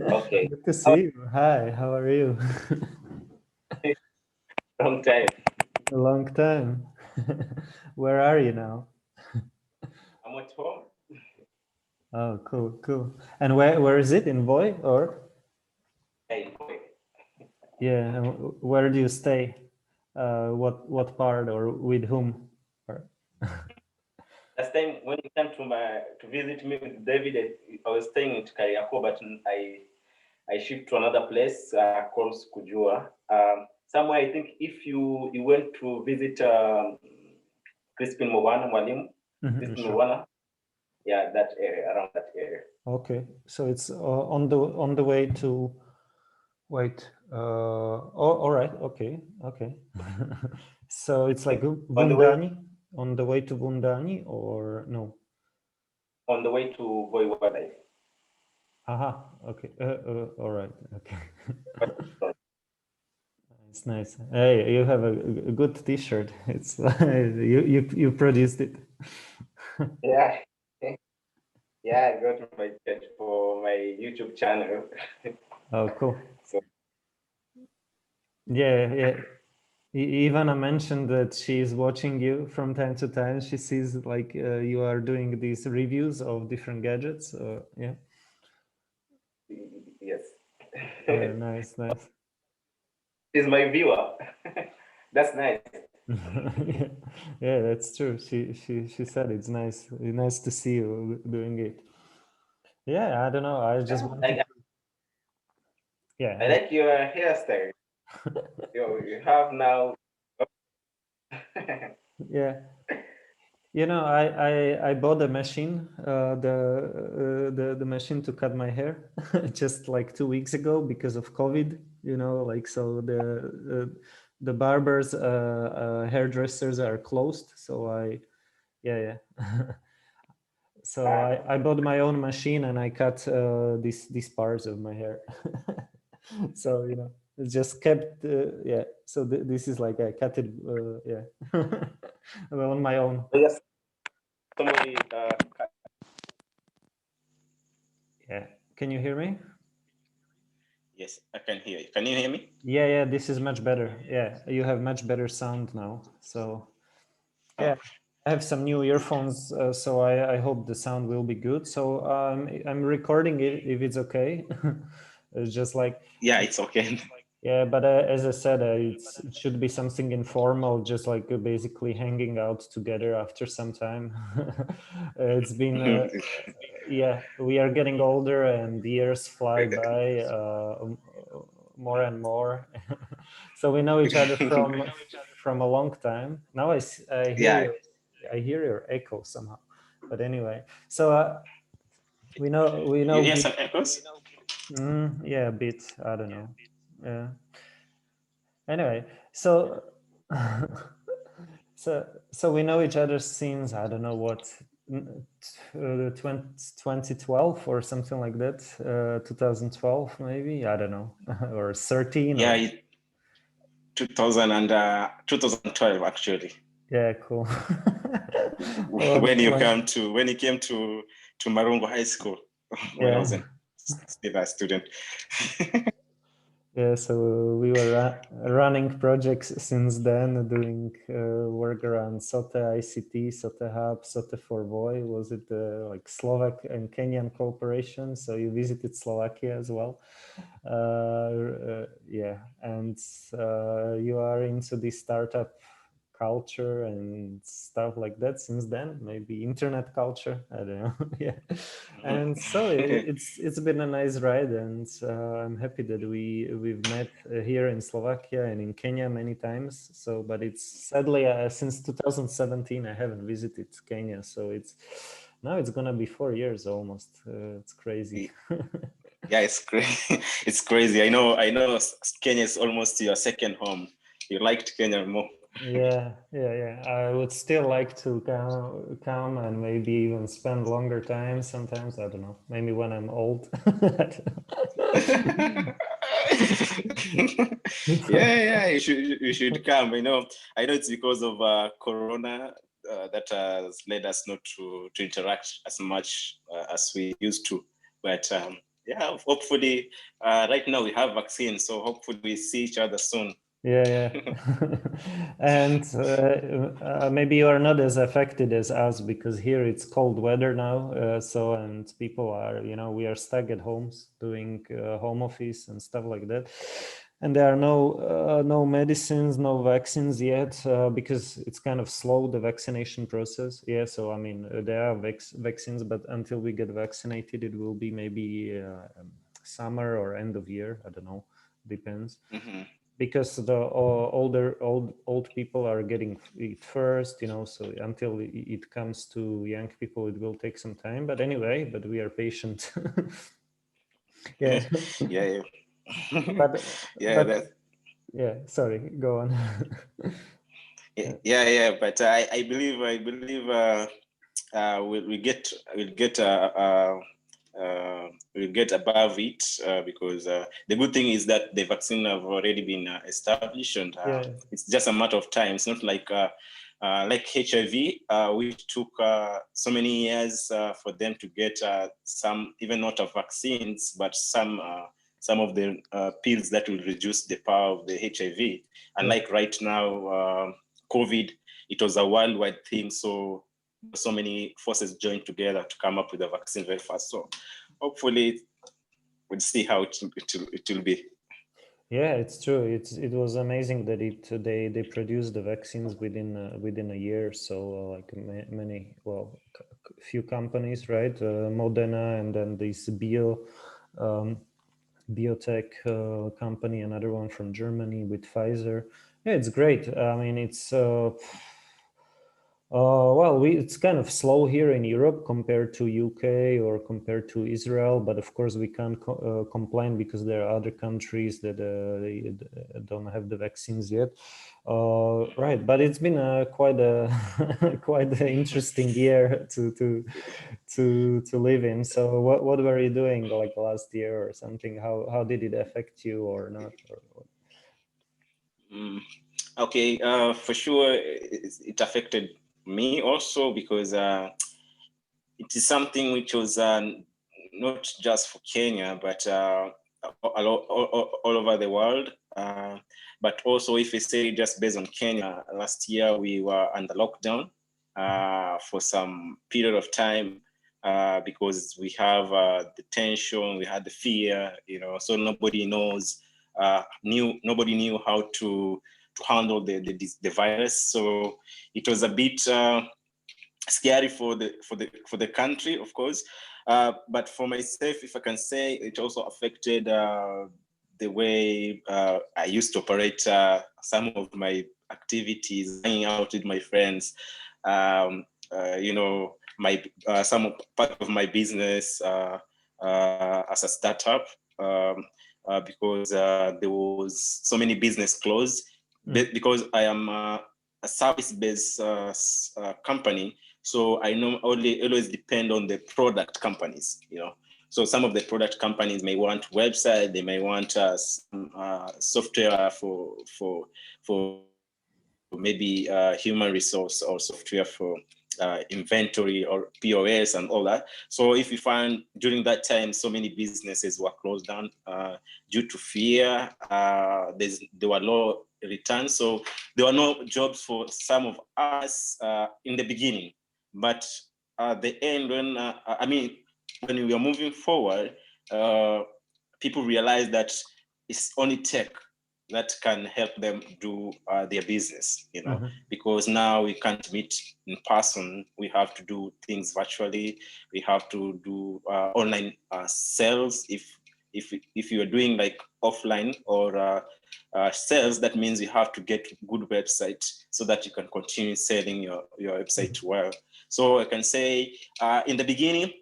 Okay. Good to see you. Hi, how are you? Long time. A long time. Where are you now? I'm at home. Oh, cool, cool. And where is it? In Voi or? Hey, boy. Yeah, and where do you stay? What part or with whom? Or- Last time when you came to visit me with David, I was staying in Kariako, but I shift to another place called Kujua. Somewhere I think if you went to visit Crispin Mobana, Mwalimu, Mhm, Crispin sure. Mobana, yeah, that area, around that area. Okay, so it's on the way to. Wait. Oh, all right. Okay. Okay. So it's like On the way Vundani, on the way to Vundani, or no? on the way to Voi Wildlife. Aha. Okay. All right. Okay. It's nice. Hey, you have a good T-shirt. It's you produced it. Yeah. Yeah, I got my church for my YouTube channel. Oh, cool. So Yeah, yeah. Ivana mentioned that she is watching you from time to time. She sees like you are doing these reviews of different gadgets. Yeah. yes. Yeah. Nice. Nice. She's my viewer. That's nice. Yeah, yeah, that's true. She said it's nice to see you doing it. Yeah, I don't know. I just wanted I, to. Yeah, I like your hairstyle. You have now. yeah. You know, I bought a machine, the machine to cut my hair, just like 2 weeks ago because of COVID. You know, like so the barbers, hairdressers are closed. So yeah, yeah. So I bought my own machine and I cut these parts of my hair. So you know, it just kept yeah. So this is like I cut it yeah on my own. Yes, somebody. Yeah. Can you hear me? Yes, I can hear you. Can you hear me? Yeah, yeah. This is much better. Yeah, you have much better sound now. So Oh, yeah, I have some new earphones, so I hope the sound will be good. So I'm recording it if it's okay. It's just like yeah, it's okay. yeah, but as I said, it should be something informal, just like basically hanging out together after some time. It's been, yeah, we are getting older and the years fly by more and more. So we know each other from a long time. Now Yeah, I hear your echo somehow. But anyway, so we you know, hear some echoes? yeah, a bit. I don't know. Yeah. Anyway, so so we know each other since I don't know what 2012 or something like that, 2012 maybe, I don't know, or 13 Yeah, or 2000 and 2012 actually. yeah, cool. Long, long, When you came to Marungu High School when I was yeah. still a student. Yeah, so we were running projects since then, doing work around SOTE ICT, SOTE Hub, SOTE for Voi. Was it like Slovak and Kenyan cooperation? So you visited Slovakia as well. Yeah, and you are into the startup culture and stuff like that since then, maybe internet culture, I don't know. Yeah, and so it's been a nice ride, and I'm happy that we've met here in Slovakia and in Kenya many times. So but it's sadly since 2017 I haven't visited Kenya, so it's gonna be 4 years almost. It's crazy. Yeah, it's crazy. It's crazy. I know Kenya is almost your second home. You liked Kenya more. Yeah, yeah, yeah. I would still like to come and maybe even spend longer time sometimes. I don't know. Maybe when I'm old. Yeah, you should come. I know it's because of Corona that has led us not to interact as much as we used to. But yeah, hopefully, right now we have vaccines, so hopefully we see each other soon. Yeah. And maybe you are not as affected as us, because here it's cold weather now. So, and people are, we are stuck at homes doing home office and stuff like that. And there are no medicines, no vaccines yet, because it's kind of slow, the vaccination process. Yeah. So, I mean, there are vaccines, but until we get vaccinated, it will be maybe summer or end of year. I don't know. Depends. Mm-hmm. Because the old people are getting it first, so until it comes to young people, it will take some time. But anyway, but we are patient. Yeah. Yeah, but yeah, but yeah, sorry, go on. yeah. But I believe we'll get above it, because the good thing is that the vaccine have already been established, and Yeah. it's just a matter of time. It's not like HIV, which took so many years for them to get some, even not of vaccines, but some of the pills that will reduce the power of the HIV. Unlike right now, COVID, it was a worldwide thing, so many forces joined together to come up with a vaccine very fast. So hopefully we'll see how it will be. Yeah, it's true. It was amazing that they produced the vaccines within a year. So like many, few companies, right? Moderna, and then this um, biotech company, another one from Germany with Pfizer. Yeah, it's great. I mean, it's it's kind of slow here in Europe compared to UK or compared to Israel, but of course we can't complain, because there are other countries that they don't have the vaccines yet. Right, but it's been quite a quite an interesting year to live in. So what were you doing like last year or something? How did it affect you or not? Okay, for sure, it affected me also, because it is something which was not just for Kenya, but all over the world. But also, if we say just based on Kenya, last year we were under lockdown for some period of time, because we have the tension, we had the fear, so nobody knew how to handle the virus. So it was a bit scary for the country, of course. But for myself, if I can say, it also affected the way I used to operate some of my activities, hanging out with my friends. My some part of my business as a startup, because there was so many business closed, because I am a service-based company. So I know always depend on the product companies, So some of the product companies may want website, they may want some, software for maybe human resource, or software for inventory or POS and all that. So if you find during that time, so many businesses were closed down due to fear, there were low returns. So there were no jobs for some of us in the beginning. But at the end, when we were moving forward, people realized that it's only tech that can help them do their business, because now we can't meet in person. We have to do things virtually. We have to do online sales. If you are doing like offline or sales, that means you have to get good website so that you can continue selling your website well. So I can say in the beginning,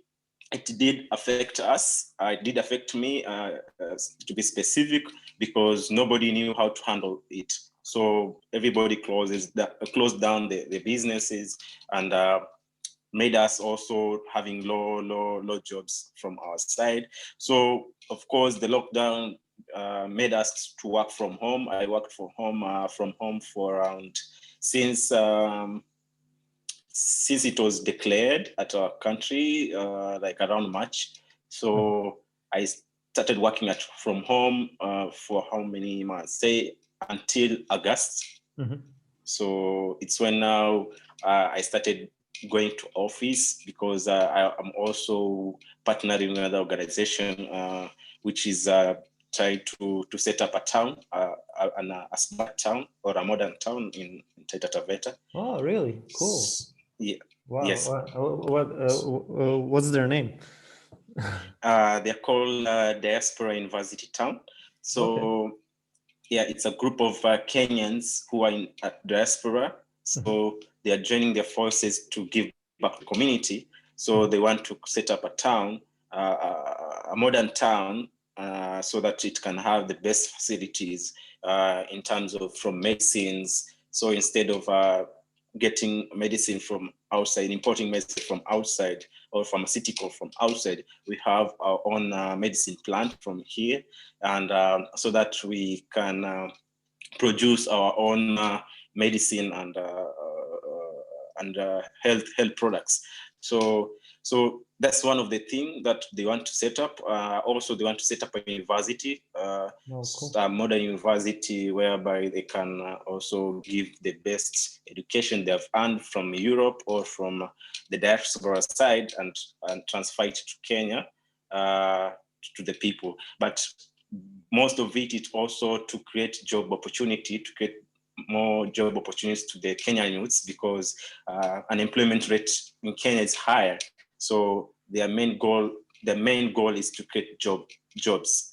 it did affect us. It did affect me, to be specific, because nobody knew how to handle it. So everybody closed down the businesses, and made us also having low jobs from our side. So of course, the lockdown made us to work from home. I worked from home for around since it was declared at our country, like around March. So I started working from home for how many months? Say until August. So it's when now I started going to office, because I'm also partnering with another organization which is trying to set up a town, a smart town or a modern town in Taita Taveta. Oh, really? Cool. Yeah. Wow. Yes. What's their name? They're called Diaspora University Town. So yeah, it's a group of Kenyans who are in diaspora. So they are joining their forces to give back to the community. So they want to set up a town, a modern town, so that it can have the best facilities in terms of from medicines. So instead of getting medicine from outside, importing medicine from outside, or pharmaceutical from outside, we have our own medicine plant from here, and so that we can produce our own medicine and health products. So that's one of the things that they want to set up. Also, they want to set up a university, a modern university, whereby they can also give the best education they have earned from Europe or from the diaspora side, and transfer it to Kenya, to the people. But most of it is also to create job opportunity, to create more job opportunities to the Kenyan youths, because unemployment rate in Kenya is higher. So their main goal is to create jobs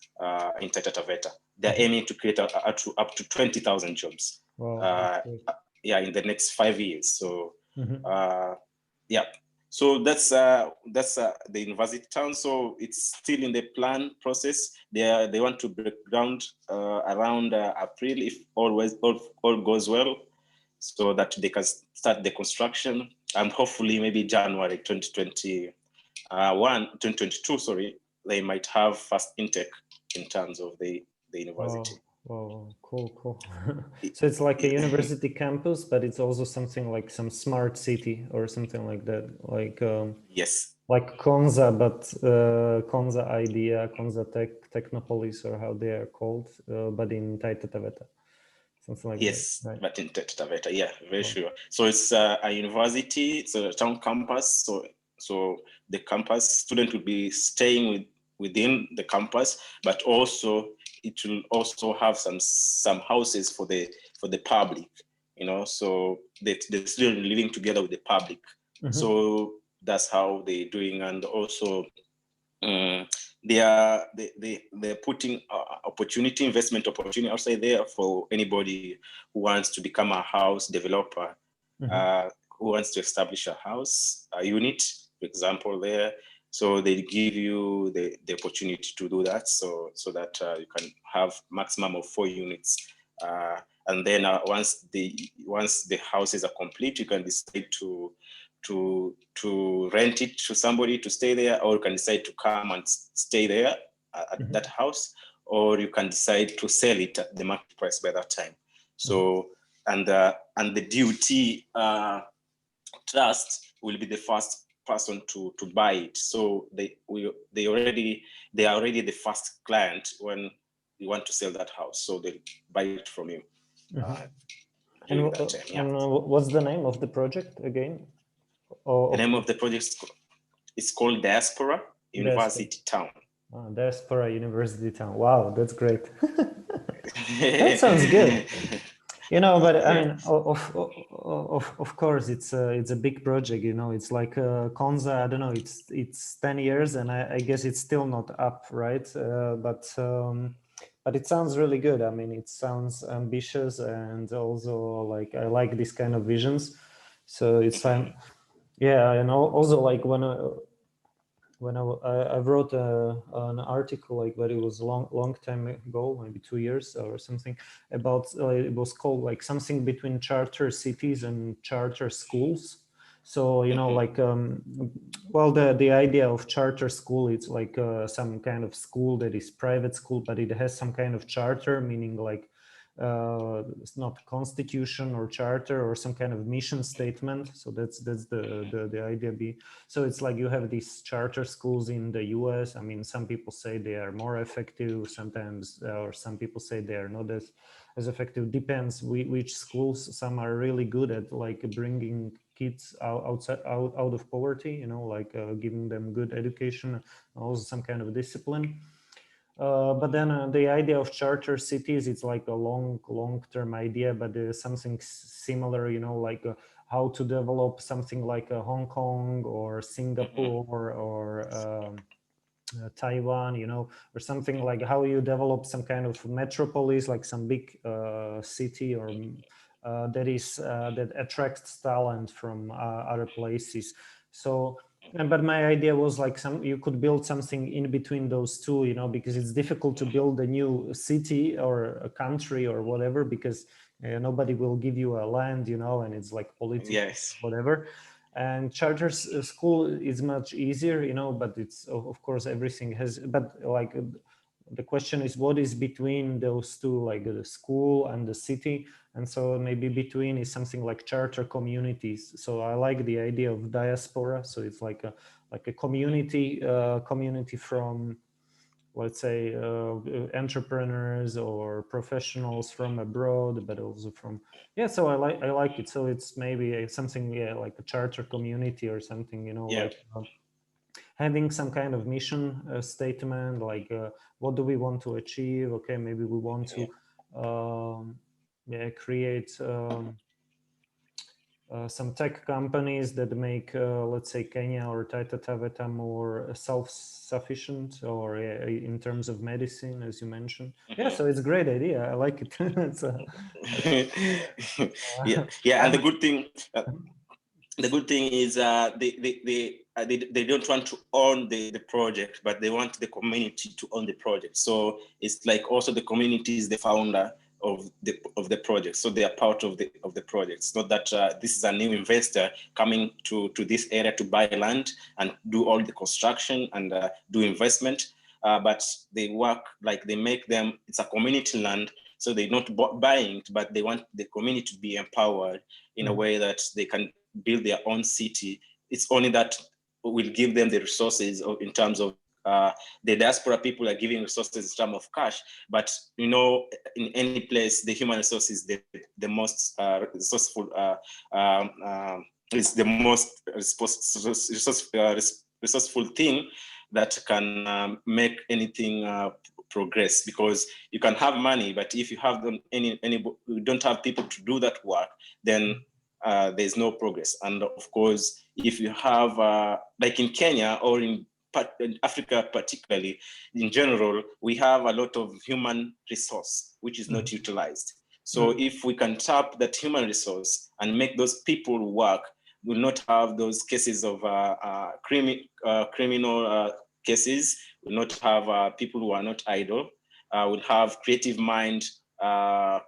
in Taita Taveta. They're aiming to create up to 20,000 jobs. Wow, in the next 5 years. So yeah. So that's the university town. So it's still in the plan process. They want to break ground around April, if all goes well, so that they can start the construction, and hopefully maybe January 2022, they might have first intake in terms of the university. Wow, cool. So it's like a university campus, but it's also something like some smart city or something like that, like yes, like Konza, but Konza Idea, Konza Technopolis, or how they are called, but in Taita Taveta, something like yes, that. Right? but in Taita Taveta, yeah, very sure. So it's a university, it's a town campus. So the campus student will be staying within the campus, but also it will also have some houses for the public, so the students living together with the public. So that's how they're doing. And also they're putting investment opportunity outside there for anybody who wants to become a house developer, who wants to establish a house, a unit, for example, there. So they give you the opportunity to do that, so that you can have maximum of 4 units. And then once the houses are complete, you can decide to rent it to somebody to stay there, or you can decide to come and stay there at that house, or you can decide to sell it at the market price by that time. So and the DUT trust will be the first person to buy it. So they are already the first client when you want to sell that house. So they buy it from you. And what's the name of the project again? The name of the project is called Diaspora University Town. Diaspora University Town. Wow, that's great. That sounds good. But I mean, of course, it's a big project. It's like Konza. I don't know. It's 10 years, and I guess it's still not up, right? But it sounds really good. I mean, it sounds ambitious, and also like I like this kind of visions. So it's time. Yeah, and also like when I wrote an article, like, but it was long time ago, maybe 2 years or something, about it was called like something between charter cities and charter schools. So like well, the idea of charter school, it's like some kind of school that is private school, but it has some kind of charter, meaning like it's not constitution or charter or some kind of mission statement. So that's the idea. So it's like you have these charter schools in the US. I mean, some people say they are more effective sometimes, or some people say they are not as effective. Depends which schools. Some are really good at like bringing kids out of poverty, you know, like giving them good education, also some kind of discipline. But then the idea of charter cities, it's like a long-term idea, but there's something similar, you know, like how to develop something like Hong Kong or Singapore or Taiwan, you know, or something like how you develop some kind of metropolis, like some big city or that attracts talent from other places. So, but my idea was like you could build something in between those two, you know, because it's difficult to build a new city or a country or whatever, because nobody will give you a land, you know, and it's like political, Yes. whatever. And charter school is much easier, you know, but it's of course everything has, but like the question is what is between those two, like the school and the city. And so maybe between is something like charter communities. So I like the idea of diaspora. So it's like a community from, let's say, entrepreneurs or professionals from abroad, but also from, yeah. So I like it. So it's maybe something, yeah, like a charter community or something, you know, Yeah. like having some kind of mission statement, like what do we want to achieve? Okay, maybe we want to create some tech companies that make, let's say, Kenya or Taita Taveta more self-sufficient, or in terms of medicine, as you mentioned. Yeah, so it's a great idea. I like it. Yeah. And the good thing is they don't want to own the project, but they want the community to own the project. So it's like also the community is the founder of the project, so they are part of the project. It's not that this is a new investor coming to this area to buy land and do all the construction and do investment, but they work like they make them. It's a community land, so they're not buying it, but they want the community to be empowered in a way that they can build their own city. It's only that will give them the resources in terms of the diaspora people are giving resources in terms of cash, but you know, in any place, the human resource is the most resourceful. Is the most resourceful thing that can make anything progress, because you can have money, but if you have you don't have people to do that work, then there's no progress. And of course, if you have like in Kenya or in Africa particularly, in general, we have a lot of human resource which is not utilized. So if we can tap that human resource and make those people work, we'll not have those cases of criminal cases. We'll not have people who are not idle. We'll have creative mind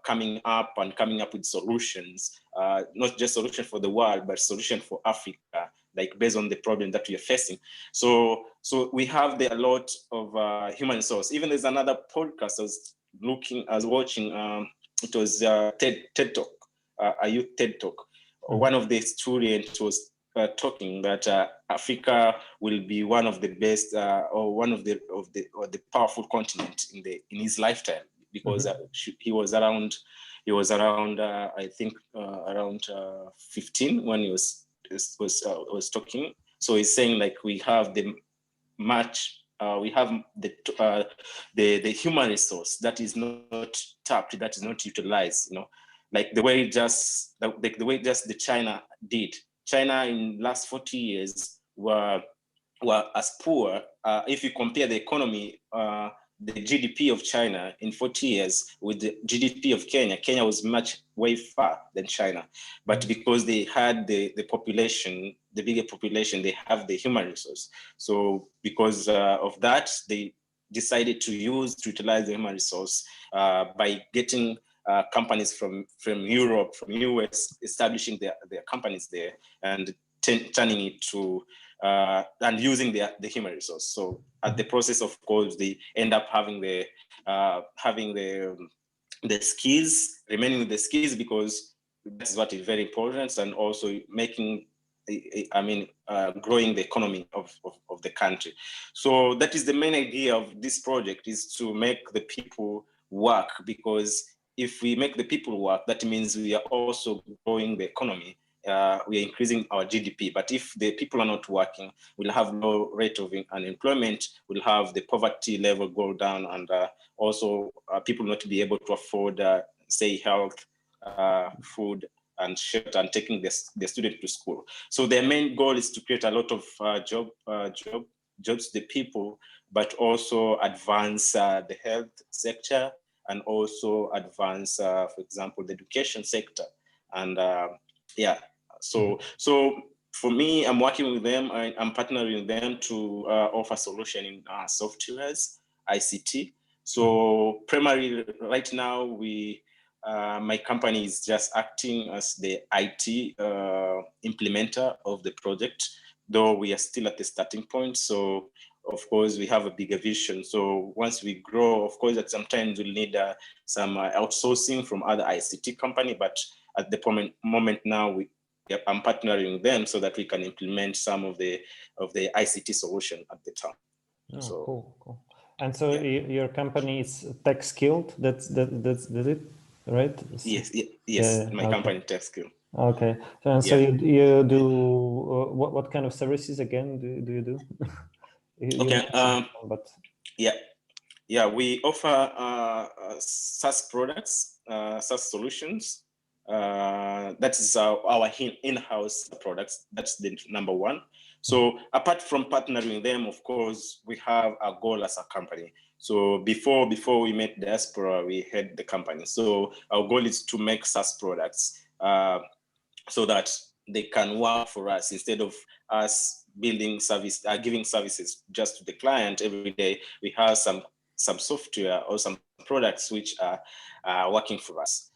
coming up with solutions, not just solution for the world, but solution for Africa, like based on the problem that we are facing. So we have a lot of human resource. Even there's another podcast I was watching. It was TED Talk, a youth TED Talk. One of the students was talking that Africa will be one of the best or one of the powerful continent in his lifetime, because he was around I think around 15 when he was talking. So he's saying like we have the human resource that is not tapped, that is not utilized, you know, like the way the China did. China in last 40 years were as poor. If you compare the economy, the GDP of China in 40 years with the GDP of Kenya was much way far than China. But because they had the population, the bigger population, they have the human resource. So because of that, they decided to utilize the human resource by getting companies from Europe, from US, establishing their companies there and turning it to and using the human resource. So at the process, of course, they end up having the the skills, remaining with the skills, because that's what is very important, and also making, growing the economy of the country. So that is the main idea of this project, is to make the people work, because if we make the people work, that means we are also growing the economy. We are increasing our GDP. But if the people are not working, we'll have low rate of unemployment, we'll have the poverty level go down, and also people not be able to afford, say, health, food, and shelter, and taking the student to school. So their main goal is to create a lot of jobs to the people, but also advance the health sector, and also advance, for example, the education sector. And so for me, I'm working with them. I'm partnering with them to offer solution in softwares, ICT. So primarily, right now, my company is just acting as the IT implementer of the project, though we are still at the starting point. So of course, we have a bigger vision. So once we grow, of course, at sometimes we'll need some outsourcing from other ICT company. But at the moment now, I'm partnering with them so that we can implement some of the ICT solution at the time. Oh, so cool. And so your company is tech skilled. That's it, right? Yes. My company tech skill. Okay. So you do what kind of services again do you do? We offer SaaS products, SaaS solutions. That is our in-house products. That's the number one. So apart from partnering with them, of course, we have a goal as a company. So before we met Diaspora, we had the company. So our goal is to make SaaS products so that they can work for us, instead of us building service, giving services just to the client every day. We have some software or some products which are working for us.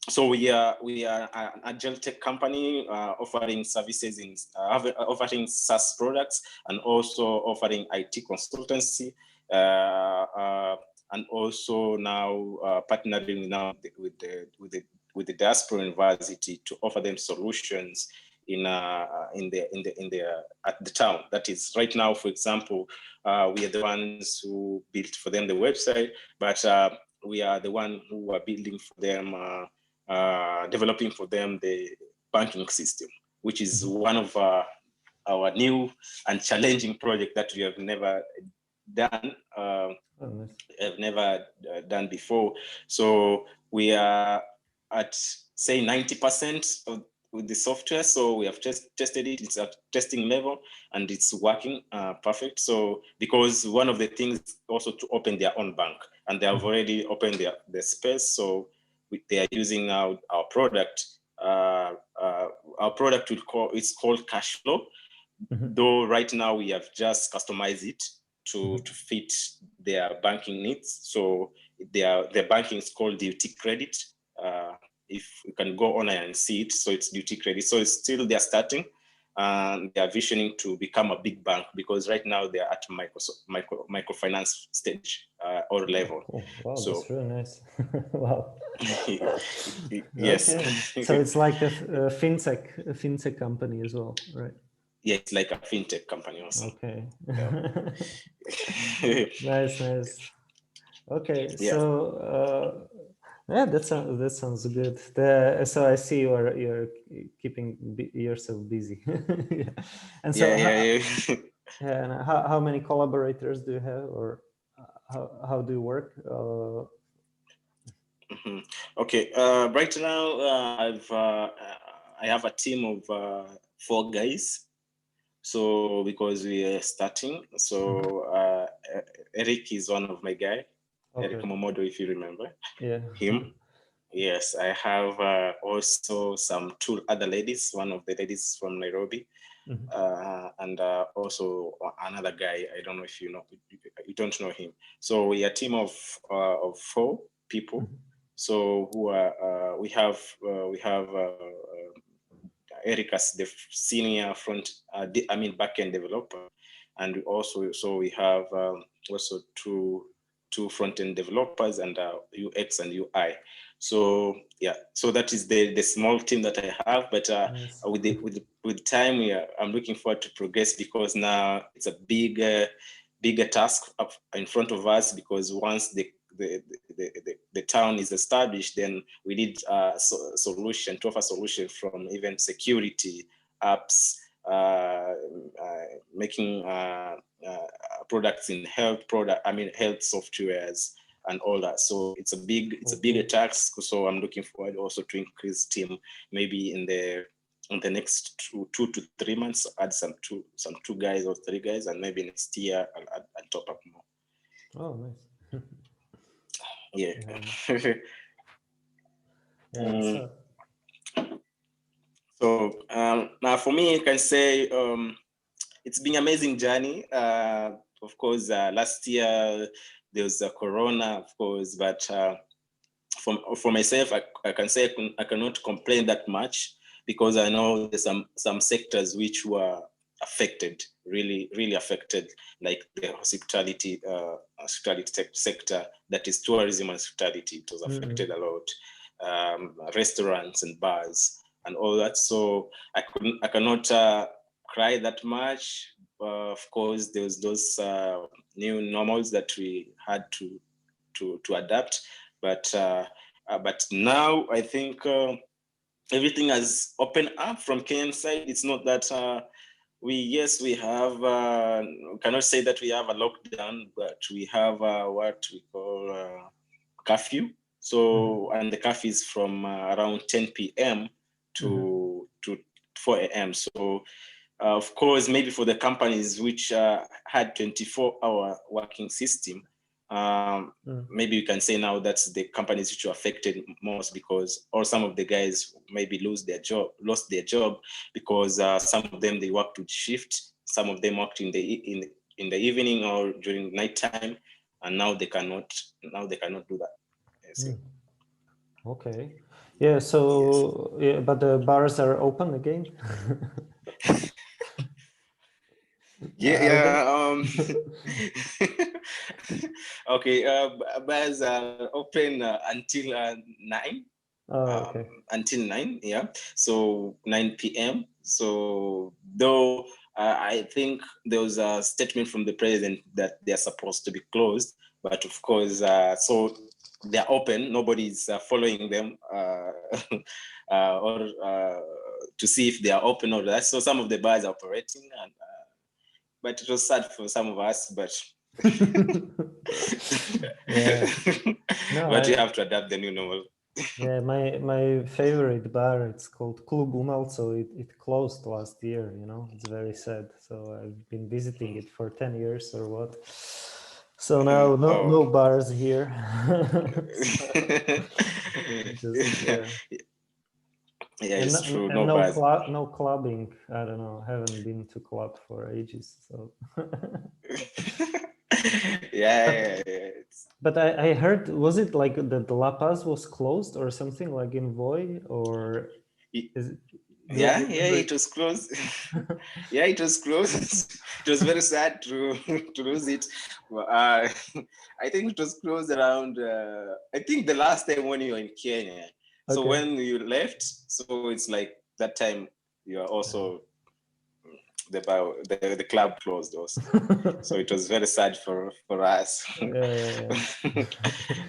So we are an agile tech company offering services offering SaaS products, and also offering IT consultancy, and also now partnering now with the Diaspora University to offer them solutions at the town. That is right now, for example, we are the ones who built for them the website, but we are the one who are building for them, developing for them the banking system, which is one of our new and challenging project that we have never done. Have never done before. So we are at, say, 90% with the software. So we have tested it. It's at testing level, and it's working perfect. So because one of the things also to open their own bank, and they have already opened their space. So they are using our product. Our product it's called Cash Flow. Though right now we have just customized it to fit their banking needs. So their banking is called Duty Credit. If you can go online and see it, so it's Duty Credit. So it's still they're starting, and they are visioning to become a big bank, because right now they are at microfinance stage or level. Oh, wow, so that's really nice. Wow. Yes. Okay. So it's like a fintech company as well, right? Yeah, it's like a fintech company also. Okay. Yeah. Nice. Okay, Yeah. so that sounds good. So I see you're keeping yourself busy. Yeah. And so and how many collaborators do you have, or how do you work? Okay. Right now, I have a team of 4 guys. So because we are starting, so Eric is one of my guy. Okay. Eric Momodo, if you remember. Yeah. Him. Yes, I have also some 2 other ladies. One of the ladies from Nairobi, and also another guy. I don't know if you know. You don't know him. So we are a team of 4 people. So who are we have Eric as the senior backend developer, and we have also 2 two front-end developers and UX and UI. So yeah, so that is the small team that I have. But Nice. with time, I'm looking forward to progress, because now it's a bigger task up in front of us, because once the town is established, then we need a solution to offer solution from even security apps, making products in health softwares and all that. So it's a bigger task. So I'm looking forward also to increase team, maybe in the next 2 to 3 months, add some two guys or 3 guys, and maybe next year I'll top up more. Oh, nice. Yeah. Yeah. So now for me, I can say it's been an amazing journey. Of course, last year there was a corona, of course, but for myself, I can say I cannot complain that much, because I know there's some sectors which were affected, really affected, like the hospitality sector, that is tourism and hospitality. It was affected a lot. Restaurants and bars and all that. So I cannot cry that much. Of course, there was those new normals that we had to adapt. But now I think everything has opened up from Kenyan side. It's not that we have cannot say that we have a lockdown, but we have what we call curfew. So and the curfew is from around 10 p.m. to 4 a.m. So of course, maybe for the companies which had 24-hour working system, maybe you can say now that's the companies which were affected most, because or some of the guys maybe lost their job because some of them they worked with shift, some of them worked in the evening or during nighttime, and now they cannot do that. Okay. Yeah. So yes. Yeah, but the bars are open again. Okay. Bars are open until 9. Okay. Until 9, yeah. So 9 p.m. So though I think there was a statement from the president that they are supposed to be closed, but of course, so they are open. Nobody's following them or to see if they are open or that. So some of the bars are operating, and but it was sad for some of us. But yeah, no, but you have to adapt the new normal. Yeah, my favorite bar, it's called Klub Umal, so it closed last year, it's very sad. So I've been visiting it for 10 years or what. So now no bars here. Yeah, it's true. And no bars. No clubbing. I don't know. Haven't been to club for ages. So yeah. But I heard, was it like the La Paz was closed or something, like in Voi, or is it? It was closed. Yeah, it was closed. It was very sad to lose it. I think it was closed around. I think the last time when you were in Kenya. So Okay. when you left, so it's like that time you are also the club closed also. So it was very sad for us. Yeah.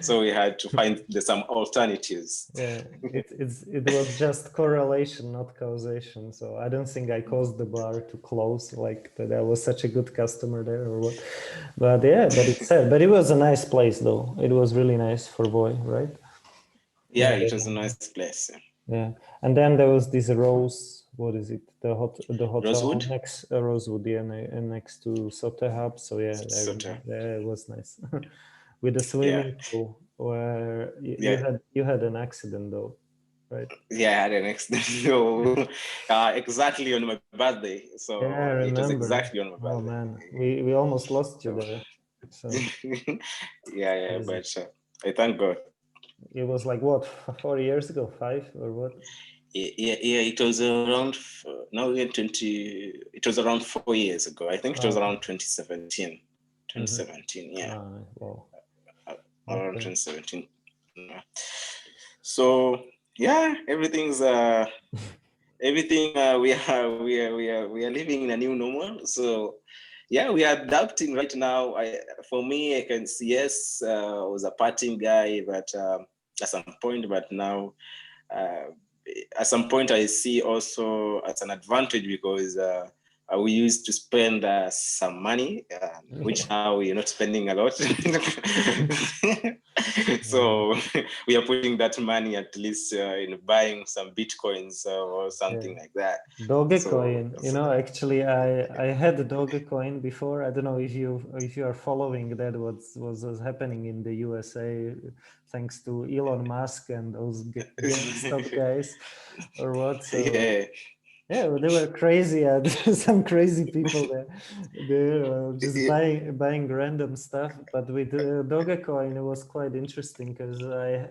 So we had to find some alternatives. Yeah, it was just correlation, not causation. So I don't think I caused the bar to close, like that I was such a good customer there or what. But yeah, but it's sad. But it was a nice place though. It was really nice for Voi, right? Yeah, it was a nice place. Yeah, and then there was this Rose. What is it? The hotel Rosewood? next Rosewood, yeah, and next to Sote Hub. So yeah, it was nice with the swimming pool. Where you had an accident though, right? Yeah, I had an accident. Exactly on my birthday. So yeah, I remember. It was exactly on my birthday. Oh man, we almost lost you there. So. But I thank God. It was like what, 4 years ago, 5 or what? Yeah. It was around It was around 4 years ago. I think it was around 2017. 2017. Yeah. Wow. around Okay. 2017. So yeah, everything's everything we are living in a new normal. So yeah, we are adapting right now. For me, I can see, yes, I was a partying guy, but at some point, but now uh, at some point I see also as an advantage, because we used to spend some money, which now we're not spending a lot. So we are putting that money at least in buying some bitcoins or something like that. Dogecoin, So, actually I had Dogecoin before. I don't know if you are following that was happening in the USA thanks to Elon Musk and those GameStop guys or what. So yeah. yeah, they were crazy. Some crazy people there. They're just buying random stuff. But with Dogecoin, it was quite interesting because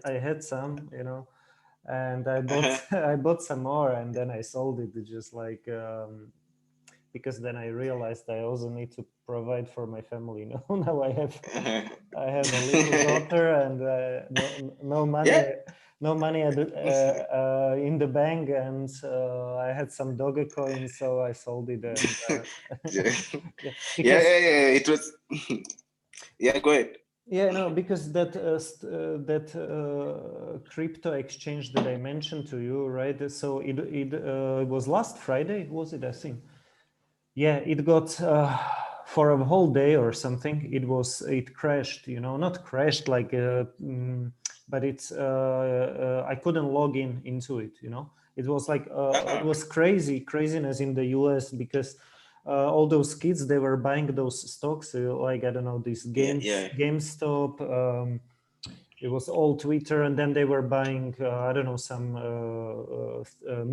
I had some, and I bought I bought some more, and then I sold it just like because then I realized I also need to provide for my family. Now I have a little daughter, and no money. Yeah. No money in the bank, and I had some Dogecoin, so I sold it. And, Yeah. yeah, Yeah, because it was. Yeah, go ahead. yeah, no, because that crypto exchange that I mentioned to you, right? So it was last Friday, was it? I think. Yeah, it got for a whole day or something. It crashed, not crashed like, but it's I couldn't log into it. It was like it was craziness in the US because all those kids, they were buying those stocks like I don't know, these Yeah. GameStop. It was all Twitter, and then they were buying I don't know, some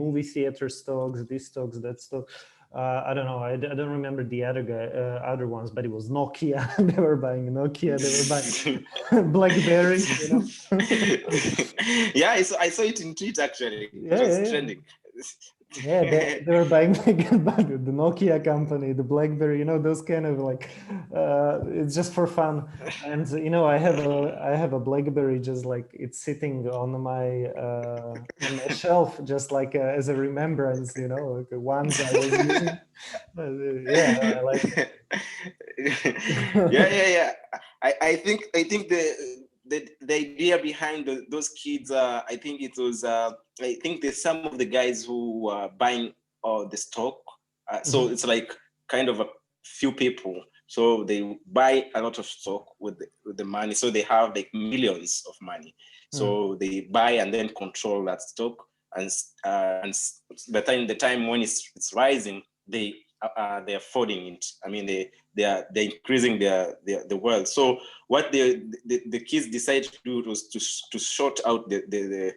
movie theater stocks, this stocks, that stock. I don't know. I don't remember the other ones, but it was Nokia. They were buying Nokia. They were buying BlackBerry. Yeah, I saw it in Twitter actually. It was Yeah. trending. Yeah, they were buying the Nokia company, the BlackBerry, those kind of like, it's just for fun. And I have a BlackBerry, just like it's sitting on my shelf, just like as a remembrance, like once I was using. Yeah, I like it. Yeah. I think the idea behind those kids, I think it was I think there's some of the guys who are buying the stock, so it's like kind of a few people, so they buy a lot of stock with the money, so they have like millions of money, so they buy and then control that stock, and by the time when it's rising, they're affording it. I mean, they're increasing the wealth. So what the kids decided to do was to short out the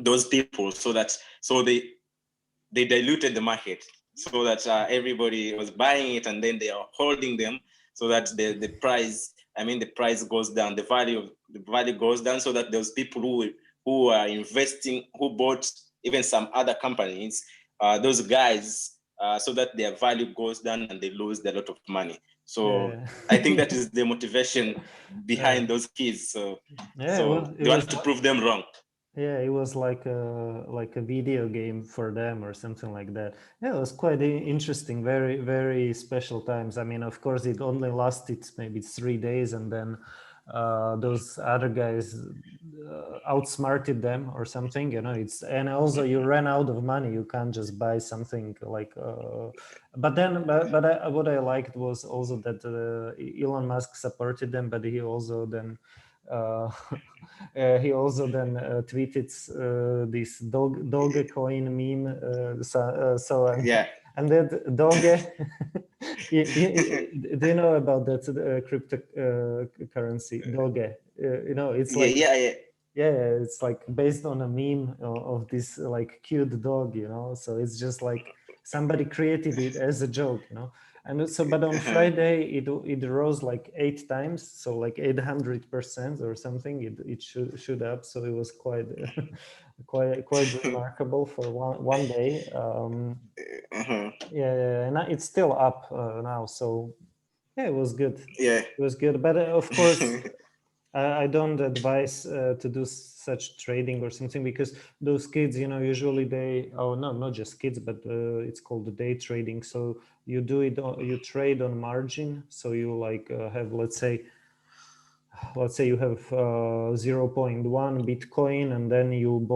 those people, so they diluted the market, so that everybody was buying it, and then they are holding them, so that the price goes down, the value goes down, so that those people who are investing, who bought even some other companies, those guys, so that their value goes down and they lose a lot of money. So I think that is the motivation behind those kids. So they want to prove them wrong. Yeah, it was like a video game for them or something like that. Yeah, it was quite interesting. Very, very special times. I mean, of course, it only lasted maybe 3 days, and then those other guys outsmarted them or something. And also you ran out of money. You can't just buy something like. But what I liked was also that Elon Musk supported them, but he also then. Tweeted this Dogecoin meme. Yeah. And that Doge, do you know about that cryptocurrency Doge? It's like it's like based on a meme of this like cute dog, so it's just like somebody created it as a joke, and so but on Friday it rose like 8 times, so like 800% or something. It shoot up, so it was quite quite remarkable for one day. Yeah, and it's still up now, so Yeah, it was good. Yeah. It was good, but of course, I don't advise to do such trading or something, because those kids, usually no, not just kids, but it's called the day trading. So you do it, you trade on margin. So you like have, let's say you have 0.1 Bitcoin, and then you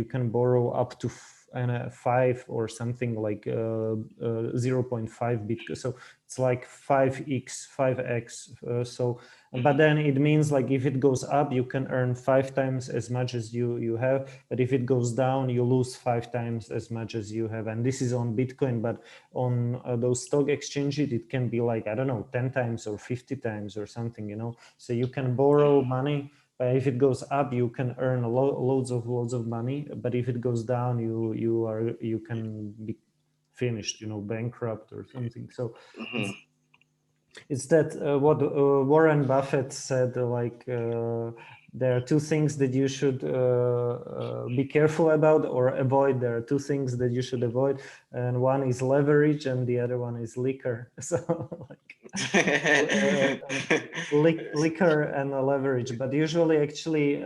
can borrow up to 5 or something like 0.5 Bitcoin. So it's like 5x. So, but then it means like if it goes up, you can earn 5 times as much as you have. But if it goes down, you lose 5 times as much as you have. And this is on Bitcoin, but on those stock exchanges, it can be like, I don't know, 10 times or 50 times or something, So you can borrow money, but if it goes up, you can earn loads of money. But if it goes down, you can be finished, bankrupt or something. So it's that what Warren Buffett said, there are 2 things that you should be careful about or avoid. There are 2 things that you should avoid, and one is leverage and the other one is liquor. So liquor and leverage. But usually, actually,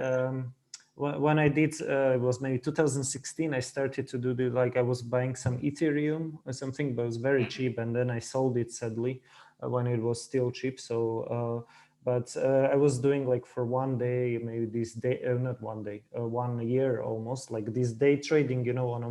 when I did, it was maybe 2016, I started to do I was buying some Ethereum or something, but it was very cheap, and then I sold it, sadly, when it was still cheap. So but I was doing like for one day, maybe this day, not one day, 1 year almost, like this day trading, on a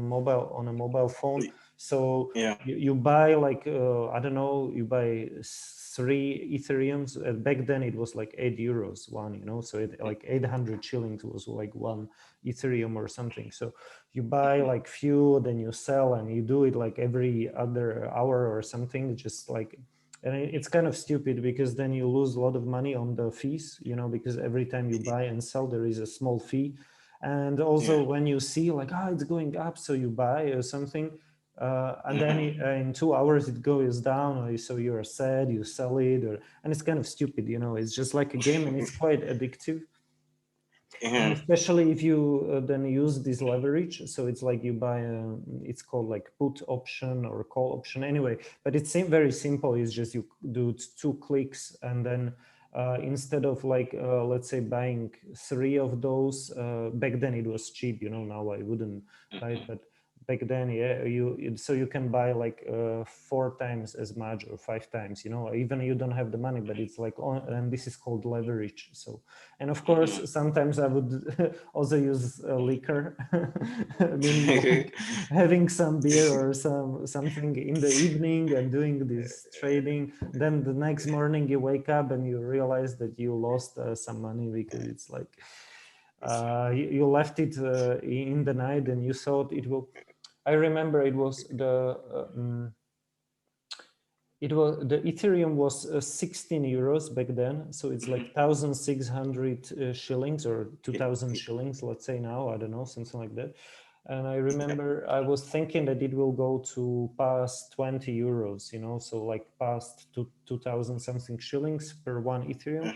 mobile phone. So you buy like I don't know, you buy 3 Ethereums. Back then it was like €8 one, so like 800 shillings was like 1 Ethereum or something. So you buy like few, then you sell, and you do it like every other hour or something, just like. And it's kind of stupid, because then you lose a lot of money on the fees, because every time you buy and sell, there is a small fee. And also when you see like, it's going up, so you buy or something, and then in 2 hours it goes down, or so you're sad, you sell it, and it's kind of stupid, it's just like a game, and it's quite addictive. And especially if you then use this leverage. So it's like you buy it's called like put option or call option, anyway, but it's very simple. It's just you do 2 clicks, and then instead of like let's say buying 3 of those, back then it was cheap, now I wouldn't buy it, but back then, so you can buy like 4 times as much or 5 times, even you don't have the money, but it's like and this is called leverage. So, and of course, sometimes I would also use liquor, meaning like having some beer or something in the evening and doing this trading. Then the next morning you wake up and you realize that you lost some money, because it's like you left it in the night and you thought it will. I remember it was the Ethereum was €16 back then, so it's like 1,600 shillings or 2,000 shillings, let's say now, I don't know, something like that. And I remember I was thinking that it will go to past €20, so like past 2,000 something shillings per 1 Ethereum.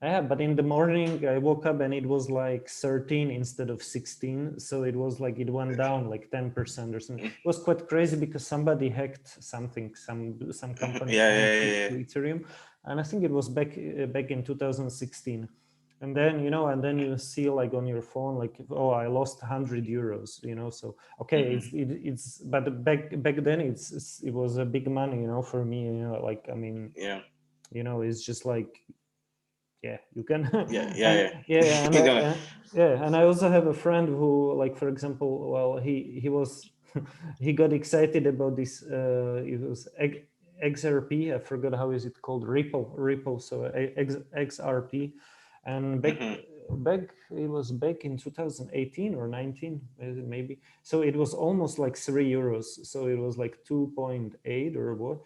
Yeah, but in the morning I woke up and it was like 13 instead of 16. So it was like it went down like 10% or something. It was quite crazy, because somebody hacked something, some company to Ethereum, and I think it was back in 2016. And then you see like on your phone like, oh, I lost €100, so okay, it's but back then it was a big money, for me, like, I mean, it's just like, yeah, you can. And I also have a friend who, like, for example, well, he was he got excited about this it was XRP. I forgot how is it called, Ripple, so XRP. And back it was back in 2018 or 19 maybe, so it was almost like €3, so it was like 2.8 or what,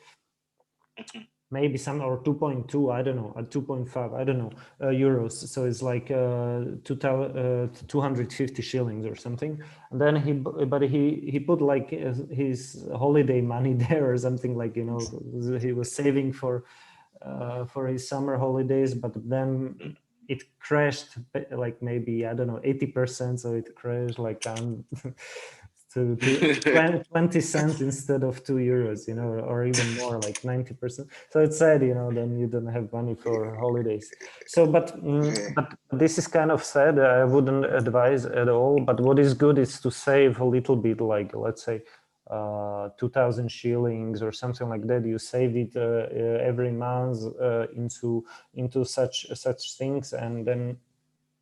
maybe some, or 2.2, I don't know, 2.5, I don't know, euros. So it's like 250 shillings or something. And then he put like his holiday money there or something, like, he was saving for his summer holidays, but then it crashed like maybe, I don't know, 80%. So it crashed like to 20 cents instead of 2 euros, you know, or even more, like 90%. So it's sad, you know, then you don't have money for holidays. So, but this is kind of sad. I wouldn't advise at all. But what is good is to save a little bit, like let's say 2,000 shillings or something like that. You save it every month into such things, and then.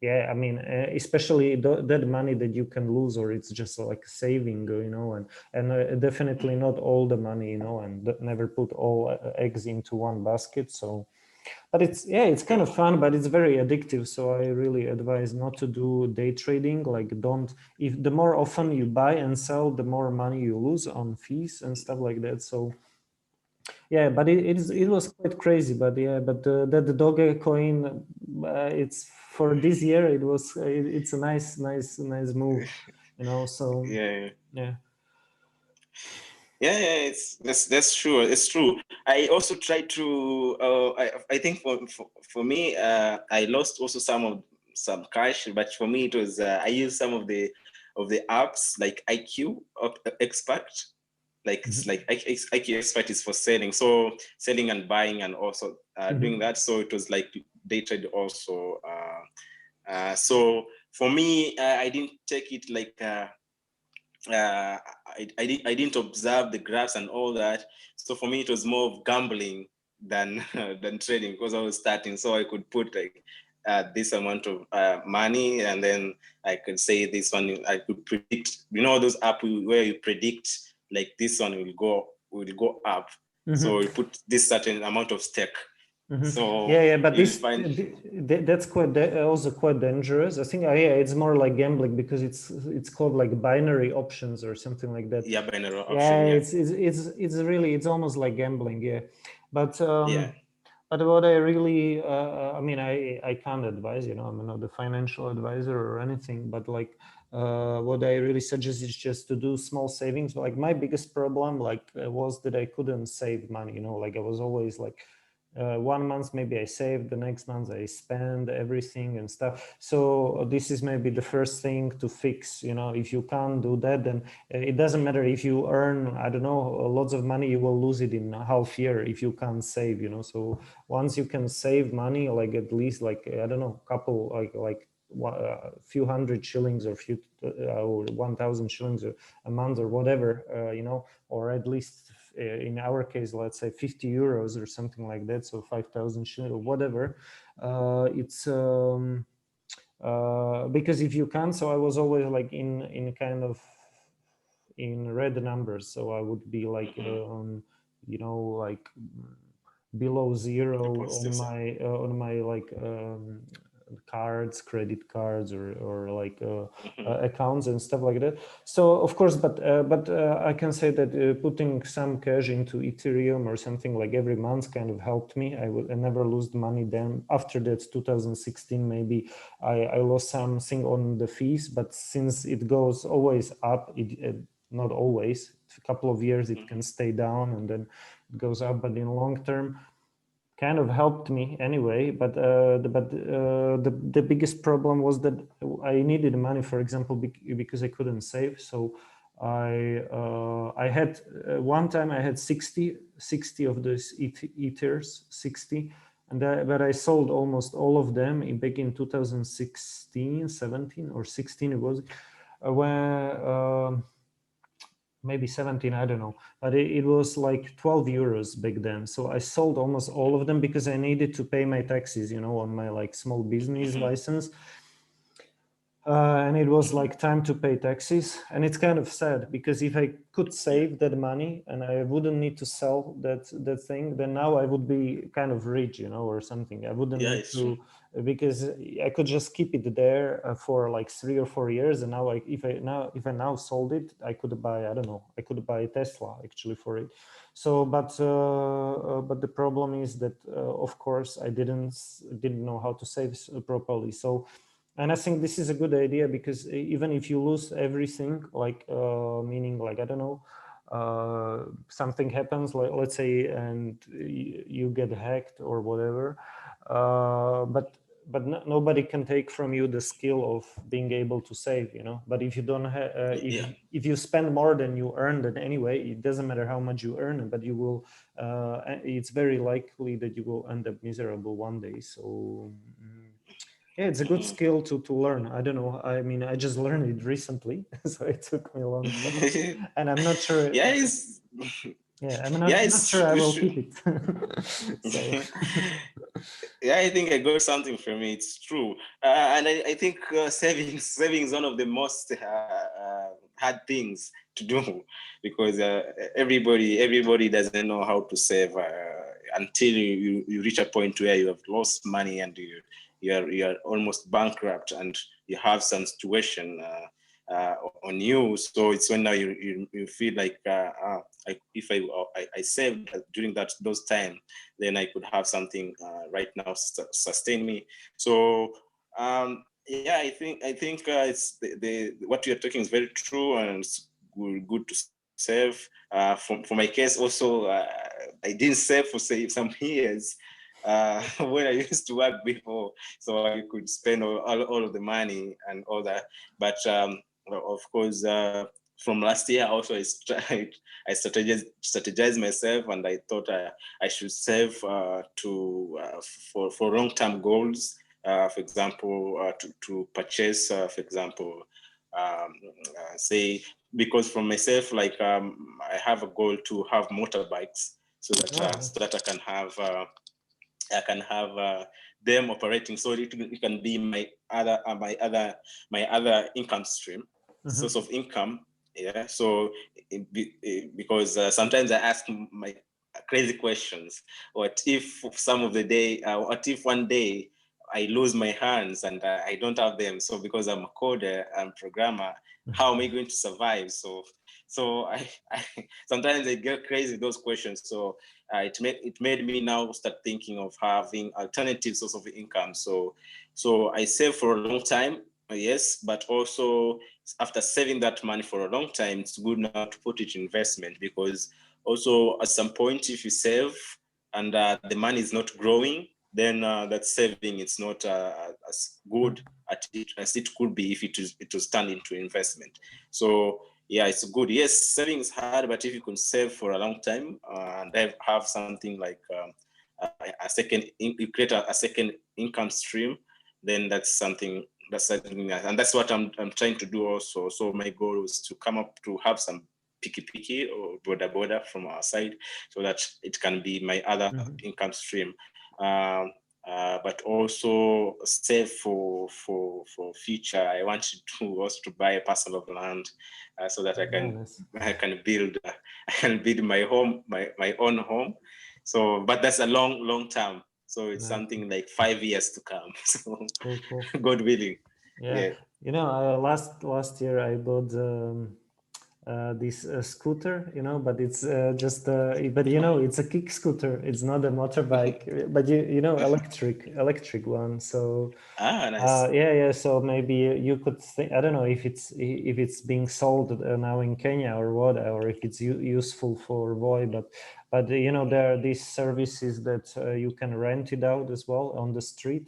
Yeah, I mean, especially that money that you can lose, or it's just like saving, you know, and definitely not all the money, you know, and never put all eggs into one basket. So, but it's kind of fun, but it's very addictive. So I really advise not to do day trading. Like, don't, if the more often you buy and sell, the more money you lose on fees and stuff like that. So. Yeah, but it was quite crazy. But yeah, but that the dogecoin, it's for this year. It's a nice move, you know. So Yeah. yeah. Yeah, that's true. It's true. I also tried to. I think for me, I lost also some cash, but for me it was I used some of the apps like IQ Expert. Like it's like IQ Expert is for selling, so selling and buying, and also doing that. So it was like day trade also. So for me, I didn't take it like. I didn't observe the graphs and all that. So for me, it was more of gambling than than trading, because I was starting. So I could put like this amount of money, and then I could say this one. I could predict. You know those apps where you predict like this one will go up. So you put this certain amount of stake. So yeah, but that's also quite dangerous. I think yeah, it's more like gambling, because it's called like binary options or something like that. Yeah, binary option. Yeah, it's really, it's almost like gambling. Yeah, but yeah. But what I really, I mean, I can't advise, you know, I'm not a financial advisor or anything, but like what I really suggest is just to do small savings. Like my biggest problem was that I couldn't save money, you know, like I was always like, 1 month maybe I save, the next month I spend everything and stuff. So this is maybe the first thing to fix. You know, if you can't do that, then it doesn't matter if you earn, I don't know, lots of money, you will lose it in half year if you can't save, you know. So once you can save money, like at least like, I don't know, couple like a few hundred shillings or few or 1,000 shillings a month or whatever, you know, or at least in our case, let's say 50 euros or something like that, so 5,000 shillings or whatever. It's because if you can, so I was always like in kind of in red numbers, so I would be like you know, like below zero on my like cards, credit cards, or like accounts and stuff like that. So of course, but I can say that putting some cash into Ethereum or something like every month kind of helped me. I never lose money. Then after that 2016 maybe I lost something on the fees, but since it goes always up, it not always, a couple of years it can stay down and then it goes up, but in long term kind of helped me anyway. But the biggest problem was that I needed money, for example, because I couldn't save. So I had one time I had 60 of those ethers, 60, and but I sold almost all of them back in 2016, 17 or 16 it was, when maybe 17, I don't know, but it was like 12 euros back then. So I sold almost all of them because I needed to pay my taxes, you know, on my like small business license. And it was like time to pay taxes. And it's kind of sad, because if I could save that money and I wouldn't need to sell that thing, then now I would be kind of rich, you know, or something. I wouldn't need to, because I could just keep it there for like 3 or 4 years. And now if I now sold it, I could buy, I don't know, I could buy a Tesla actually for it. So, but the problem is that, of course, I didn't know how to save properly. So, and I think this is a good idea, because even if you lose everything, like meaning like, I don't know, something happens, like let's say, and you get hacked or whatever, but nobody can take from you the skill of being able to save, but if you don't have if you spend more than you earn, then anyway it doesn't matter how much you earn, but you will it's very likely that you will end up miserable one day. So yeah, it's a good skill to learn. I don't know, I mean, I just learned it recently, so it took me a long time, and I'm not sure. I'm not sure I will keep it. So. Yeah, I think I got something from it. It's true, and I think saving is one of the most hard things to do, because everybody doesn't know how to save until you reach a point where you have lost money and you are almost bankrupt and you have some situation on you. So it's when now you feel like if I saved during those time, then I could have something right now sustain me. So yeah, I think it's the what you're talking is very true, and it's good to save. For my case also, I didn't save for some years when I used to work before, so I could spend all of the money and all that. But of course, from last year also I strategized myself, and I thought I should save for long-term goals. For example, to purchase, for example, say, because for myself, like I have a goal to have motorbikes, so that I can have them operating, so it can be my other income stream, source of income. Yeah. So because sometimes I ask my crazy questions. What if what if one day I lose my hands and I don't have them? So because I'm a coder and programmer, how am I going to survive? So I sometimes I get crazy those questions. So it made me now start thinking of having alternative source of income. So I save for a long time, yes, but also after saving that money for a long time, it's good now to put it in investment, because also at some point, if you save and the money is not growing, then that saving is not as good as it could be if it was turned into investment. So yeah, it's good. Yes, saving is hard, but if you can save for a long time and have something like you create a second income stream, then that's something, and that's what I'm trying to do also. So my goal is to come up to have some piki or border from our side, so that it can be my other income stream. But also save for future. I want to also to buy a parcel of land so that I can build my own home. So, but that's a long term. So it's something like 5 years to come. So cool. God willing. Yeah. Last year I bought this scooter, but it's just but it's a kick scooter. It's not a motorbike, but electric one. So nice. So maybe you could think, I don't know if it's being sold now in Kenya or what, or if it's useful for Voi, but there are these services that you can rent it out as well on the street.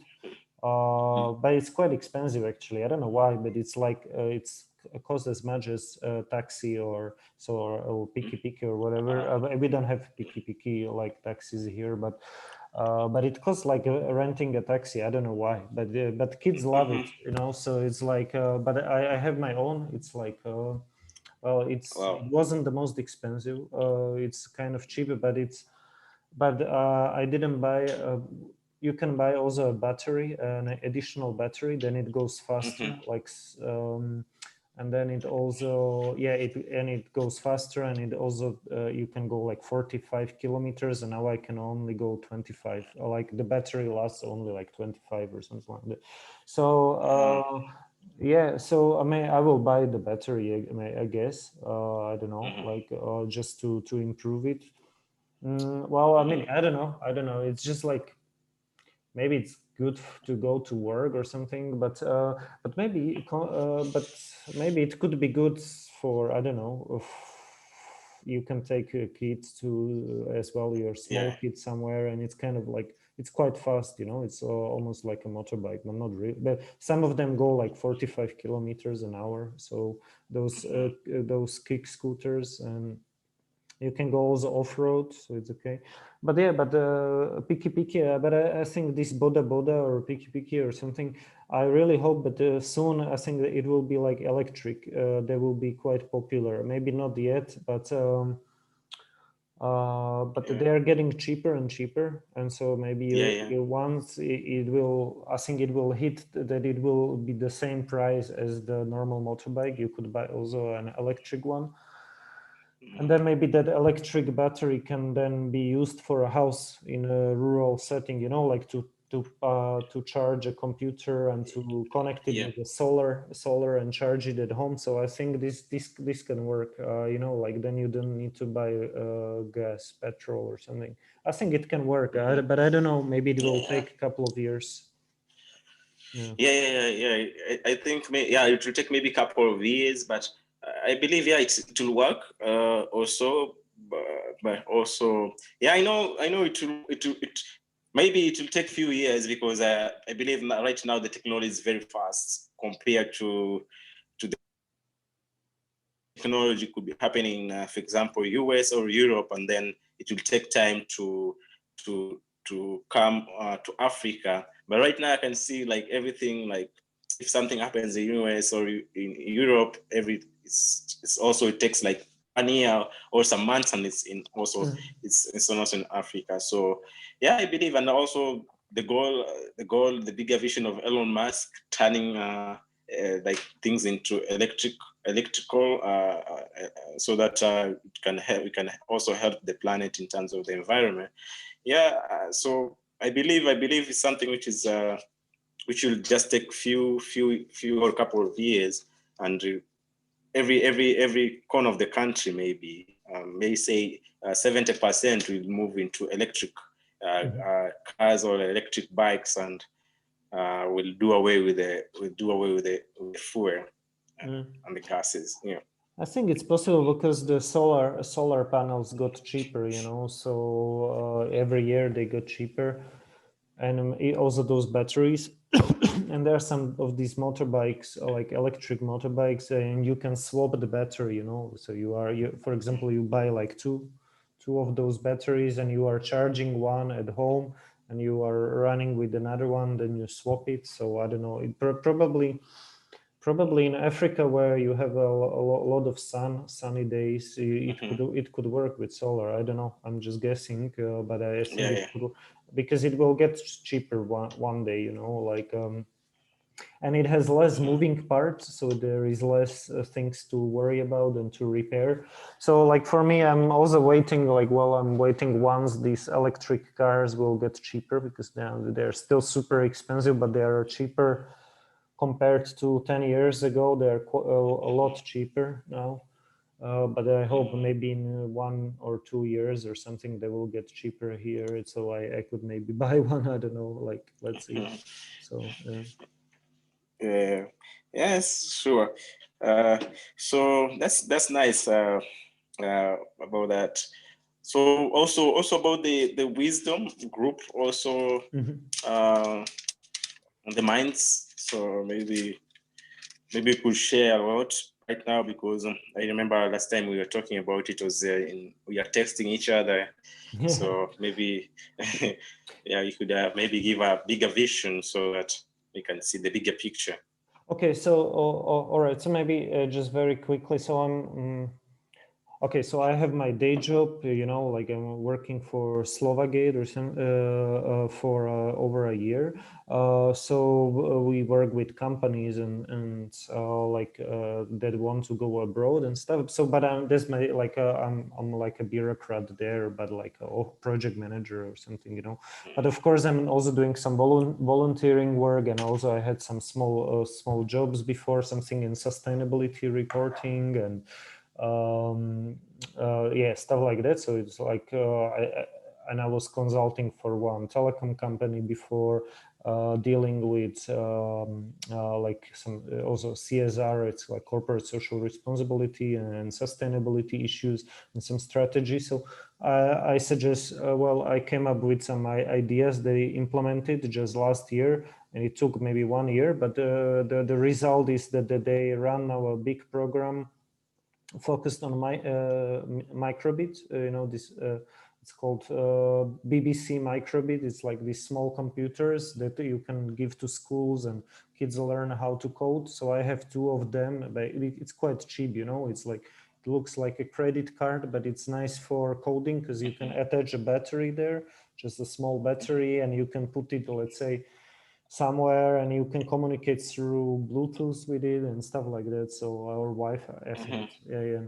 But it's quite expensive actually. I don't know why, but it's like it's cost as much as taxi or piki or whatever. We don't have piki like taxis here, but it costs like renting a taxi. I don't know why, but kids love it, So it's like, but I have my own. It's like, it wasn't the most expensive. It's kind of cheaper, but I didn't buy. You can buy also a battery, an additional battery. Then it goes faster, and then it also it goes faster, and it also you can go like 45 kilometers, and now I can only go 25. Like the battery lasts only like 25 or something like that. So so I mean I will buy the battery, I guess. I don't know, just to improve it. Well, I mean, I don't know. It's just like maybe it's good to go to work or something, but maybe it could be good for, I don't know, if you can take kids to as well, your small kids somewhere, and it's kind of like it's quite fast, you know, it's almost like a motorbike, but not really. But some of them go like 45 kilometers an hour. So those kick scooters, and you can go also off-road, so it's okay. But yeah, but Piki, but I think this Boda or Piki or something, I really hope that soon, I think that it will be like electric. They will be quite popular. Maybe not yet, but they are getting cheaper and cheaper, and so maybe once it will, I think it will hit that it will be the same price as the normal motorbike. You could buy also an electric one, and then maybe that electric battery can then be used for a house in a rural setting, you know, like to charge a computer and to connect it with the solar and charge it at home. So I think this can work, you know, like then you don't need to buy gas, petrol or something. I think it can work, but I don't know, maybe it will take a couple of years. I think it will take maybe a couple of years, but I believe it will work also, but also I know it maybe it will take a few years, because I believe right now the technology is very fast compared to the technology could be happening, for example, US or Europe, and then it will take time to come to Africa. But right now I can see like everything, like if something happens in US or in Europe, it's also, it takes like 1 year or some months, and it's it's also in Africa. So I believe, and also the bigger vision of Elon Musk turning like things into electrical, so that we can also help the planet in terms of the environment. So I believe it's something which is which will just take few or couple of years, and every corner of the country maybe may say 70% will move into electric cars or electric bikes, and we'll do away with the fuel and the gases. I think it's possible because the solar panels got cheaper, you know, so every year they got cheaper, and also those batteries. And there are some of these motorbikes, like electric motorbikes, and you can swap the battery, you know. So for example, you buy like two of those batteries, and you are charging one at home, and you are running with another one, then you swap it. So I don't know, it probably in Africa, where you have a lot of sunny days, it could work with solar. I don't know, I'm just guessing, but I think it could, because it will get cheaper one day, you know, like and it has less moving parts, so there is less things to worry about and to repair. So like for me, I'm also waiting, I'm waiting once these electric cars will get cheaper, because they're still super expensive, but they are cheaper compared to 10 years ago. They're a lot cheaper now. But I hope maybe in 1 or 2 years or something, they will get cheaper here. So I could maybe buy one. I don't know, like, let's see. So, yes, sure. So that's nice about that. So also about the wisdom group, also the minds. So maybe we could share a lot right now, because I remember last time we were talking about it was we are texting each other. So maybe you could maybe give a bigger vision so that we can see the bigger picture. Okay, so all right, so maybe just very quickly, so okay, so I have my day job, you know, like I'm working for Slovagate or some for over a year. So we work with companies and like that want to go abroad and stuff. So, but there's my I'm like a bureaucrat there, but like a project manager or something, you know. But of course, I'm also doing some volunteering work, and also I had some small jobs before, something in sustainability reporting and stuff like that. So it's like and I was consulting for one telecom company before, dealing with like some also CSR, it's like corporate social responsibility and sustainability issues and some strategy. So I suggest, well, I came up with some ideas they implemented just last year, and it took maybe 1 year, but the result is that they run now a big program focused on microbit, this it's called BBC microbit. It's like these small computers that you can give to schools and kids learn how to code. So I have 2 of them, but it's quite cheap, it's like, it looks like a credit card, but it's nice for coding because you can attach a battery there, just a small battery, and you can put it, let's say, somewhere, and you can communicate through Bluetooth with it and stuff like that. So our Wi-Fi, I think, yeah.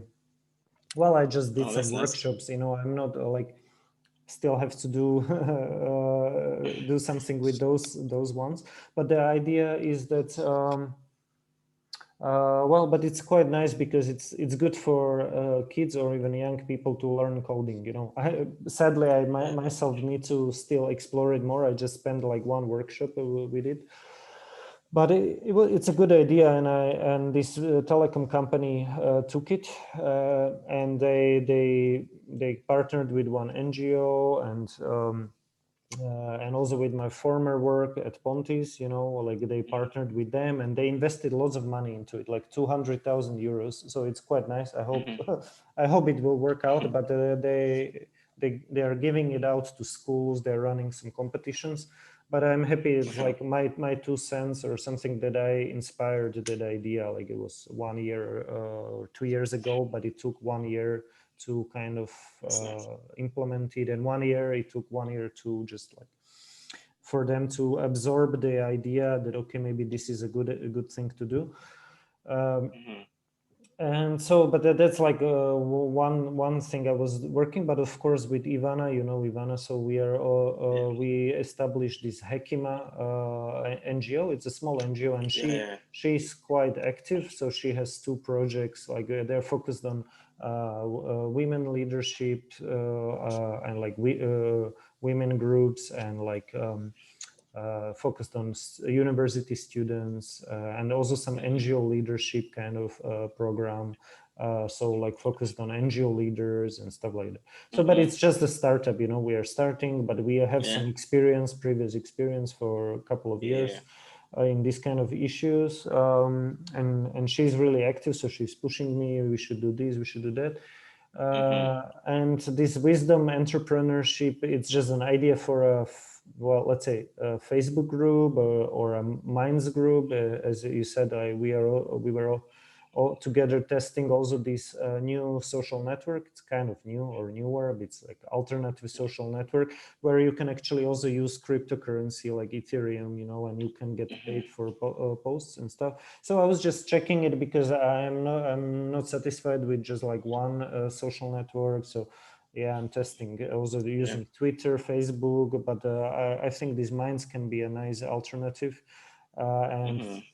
Well, I just did some workshops. I'm not like still have to do do something with those ones. But the idea is that well, but it's quite nice because it's good for kids or even young people to learn coding. Sadly, I myself need to still explore it more. I just spent like 1 workshop with it, but it's a good idea, and this telecom company took it, and they partnered with one NGO and also with my former work at Pontis, like they partnered with them and they invested lots of money into it, like 200,000 euros. So it's quite nice. I hope I hope it will work out. But they are giving it out to schools. They're running some competitions. But I'm happy it's like my 2 cents or something that I inspired that idea. Like it was 1 year or 2 years ago, but it took 1 year to kind of implement it, and 1 year it took 1 year to just like for them to absorb the idea that okay, maybe this is a good thing to do. And so, but that's like one thing I was working. But of course, with Ivana, Ivana. So we are we established this Hekima NGO. It's a small NGO, and she's quite active. So she has 2 projects. Like they're focused on women leadership and like women groups, and like focused on university students and also some NGO leadership kind of program. So like focused on NGO leaders and stuff like that. So, but it's just a startup, we are starting, but we have some previous experience for a couple of years in this kind of issues. And she's really active. So she's pushing me, we should do this, we should do that. And this Wisdom Entrepreneurship, it's just an idea for well, let's say a Facebook group or a Minds group. As you said, we were all together testing also this new social network. It's kind of new or newer, but it's like alternative social network where you can actually also use cryptocurrency like Ethereum, and you can get paid for posts and stuff. So I was just checking it because I'm not satisfied with just like one social network. So yeah, I'm testing also using Twitter, Facebook, but I think these Minds can be a nice alternative, and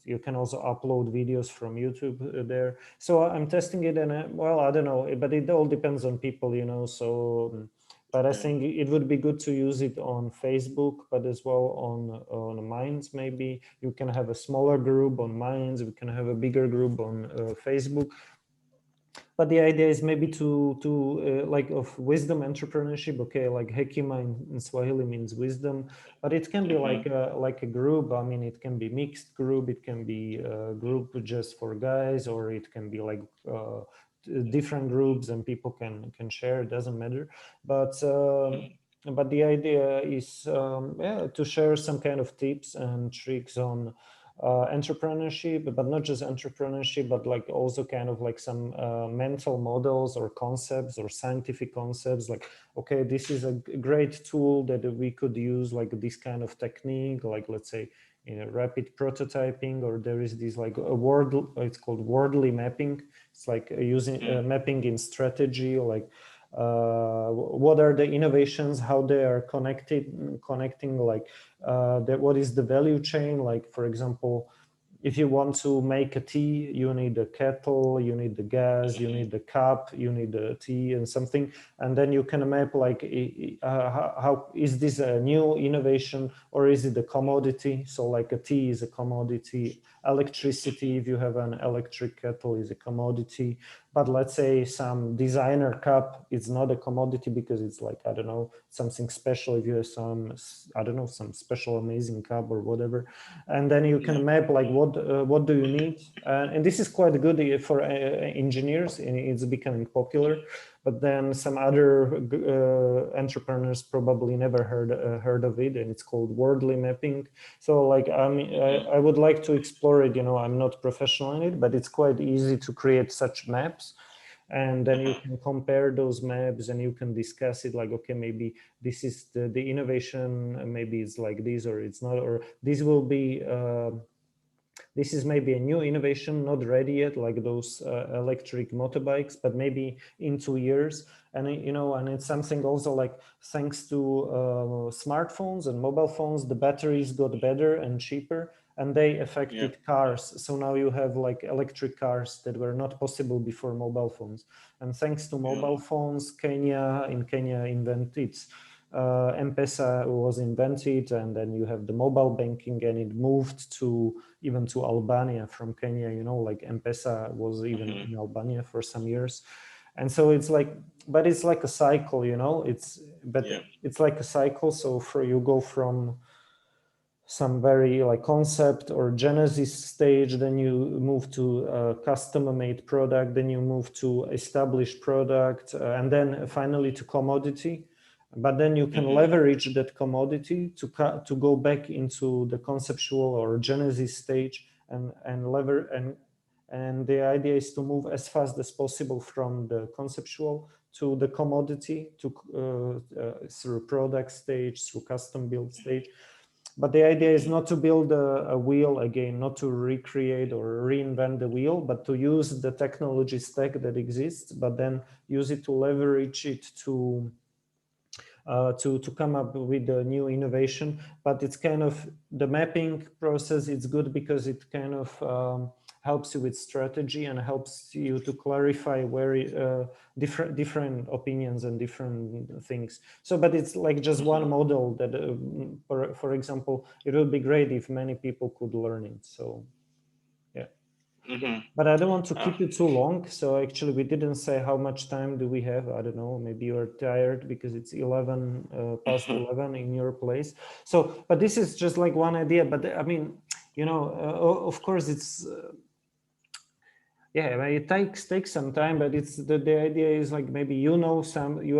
you can also upload videos from YouTube there. So I'm testing it, and well, I don't know, but it all depends on people, So, but I think it would be good to use it on Facebook, but as well on Minds. Maybe you can have a smaller group on Minds. We can have a bigger group on Facebook. But the idea is maybe to like of wisdom entrepreneurship. Okay, like Hekima in Swahili means wisdom, but it can be like a group. I mean, it can be mixed group. It can be a group just for guys, or it can be like different groups and people can share. It doesn't matter. But the idea is to share some kind of tips and tricks on entrepreneurship, but not just entrepreneurship, but like also kind of like some mental models or concepts or scientific concepts. Like, okay, this is a great tool that we could use, like this kind of technique, like let's say rapid prototyping, or there is this like a word, it's called wordly mapping. It's like using mapping in strategy, like what are the innovations, how they are connecting, like what is the value chain, like for example, if you want to make a tea, you need a kettle, you need the gas, you need the cup, you need the tea and something. And then you can map like, how is this a new innovation or is it a commodity? So like a tea is a commodity, electricity, if you have an electric kettle, is a commodity. But let's say some designer cup, it's not a commodity because it's like, I don't know, something special. If you have some, I don't know, some special amazing cup or whatever, and then you can map like what do you need, and this is quite good for engineers, and it's becoming popular. But then some other entrepreneurs probably never heard of it, and it's called wordly mapping. So like I would like to explore it. I'm not professional in it, but it's quite easy to create such maps. And then you can compare those maps and you can discuss it like, okay, maybe this is the innovation, maybe it's like this or it's not, or this will be this is maybe a new innovation, not ready yet, like those electric motorbikes, but maybe in 2 years. And and it's something also like, thanks to smartphones and mobile phones, the batteries got better and cheaper, and they affected cars. So now you have like electric cars that were not possible before mobile phones. And thanks to mobile phones, Kenya invented M-Pesa was invented, and then you have the mobile banking, and it moved even to Albania from Kenya. Like M-Pesa was even in Albania for some years. And so it's like, but it's like a cycle, it's like a cycle. So you go from some very like concept or genesis stage, then you move to a custom made product, then you move to established product, and then finally to commodity. But then you can leverage that commodity to go back into the conceptual or genesis stage, and the idea is to move as fast as possible from the conceptual to the commodity, through product stage, through custom build stage. But the idea is not to build a wheel again, not to recreate or reinvent the wheel, but to use the technology stack that exists, but then use it to leverage it to come up with a new innovation. But it's kind of the mapping process. It's good because it kind of helps you with strategy and helps you to clarify where different opinions and different things. So, but it's like just one model that, for example, it would be great if many people could learn it. So, yeah. But I don't want to keep it too long. So actually, we didn't say how much time do we have. I don't know. Maybe you're tired because it's 11 past 11 in your place. So, but this is just like one idea. But I mean, of course, it's. Yeah, it takes some time, but it's the idea is like, maybe you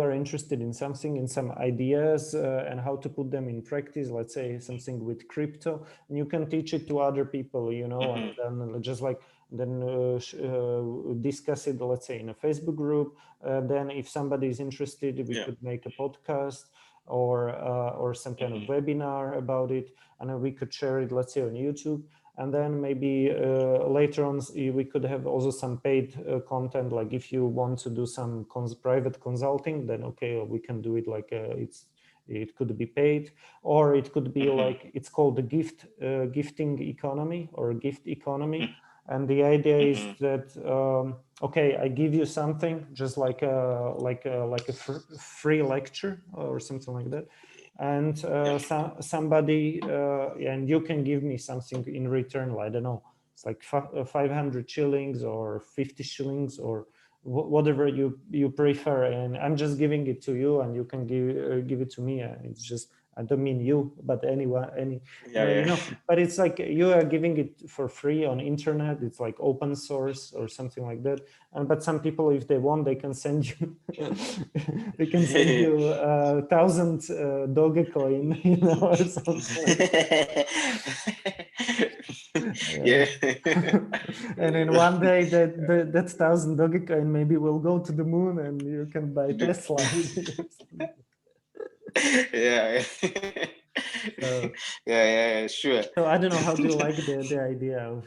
are interested in something, in some ideas, and how to put them in practice. Let's say something with crypto, and you can teach it to other people, and then just like discuss it, let's say in a Facebook group. Then if somebody is interested, we could make a podcast or some kind of webinar about it, and we could share it, let's say on YouTube. And then maybe later on, we could have also some paid content. Like if you want to do some private consulting, then okay, we can do it like it could be paid, or it could be like, it's called the gifting economy or gift economy. And the idea is that okay, I give you something, just like a free lecture or something like that. And somebody and you can give me something in return. I don't know, it's like 500 shillings or 50 shillings or whatever you prefer, and I'm just giving it to you, and you can give it to me. It's just, I don't mean you, but anyone. But it's like you are giving it for free on internet. It's like open source or something like that. But some people, if they want, they can send you they can send you 1,000 dogecoin, or something like and in one day that 1,000 dogecoin maybe will go to the moon, and you can buy Tesla. Sure. So I don't know, how do you like the idea of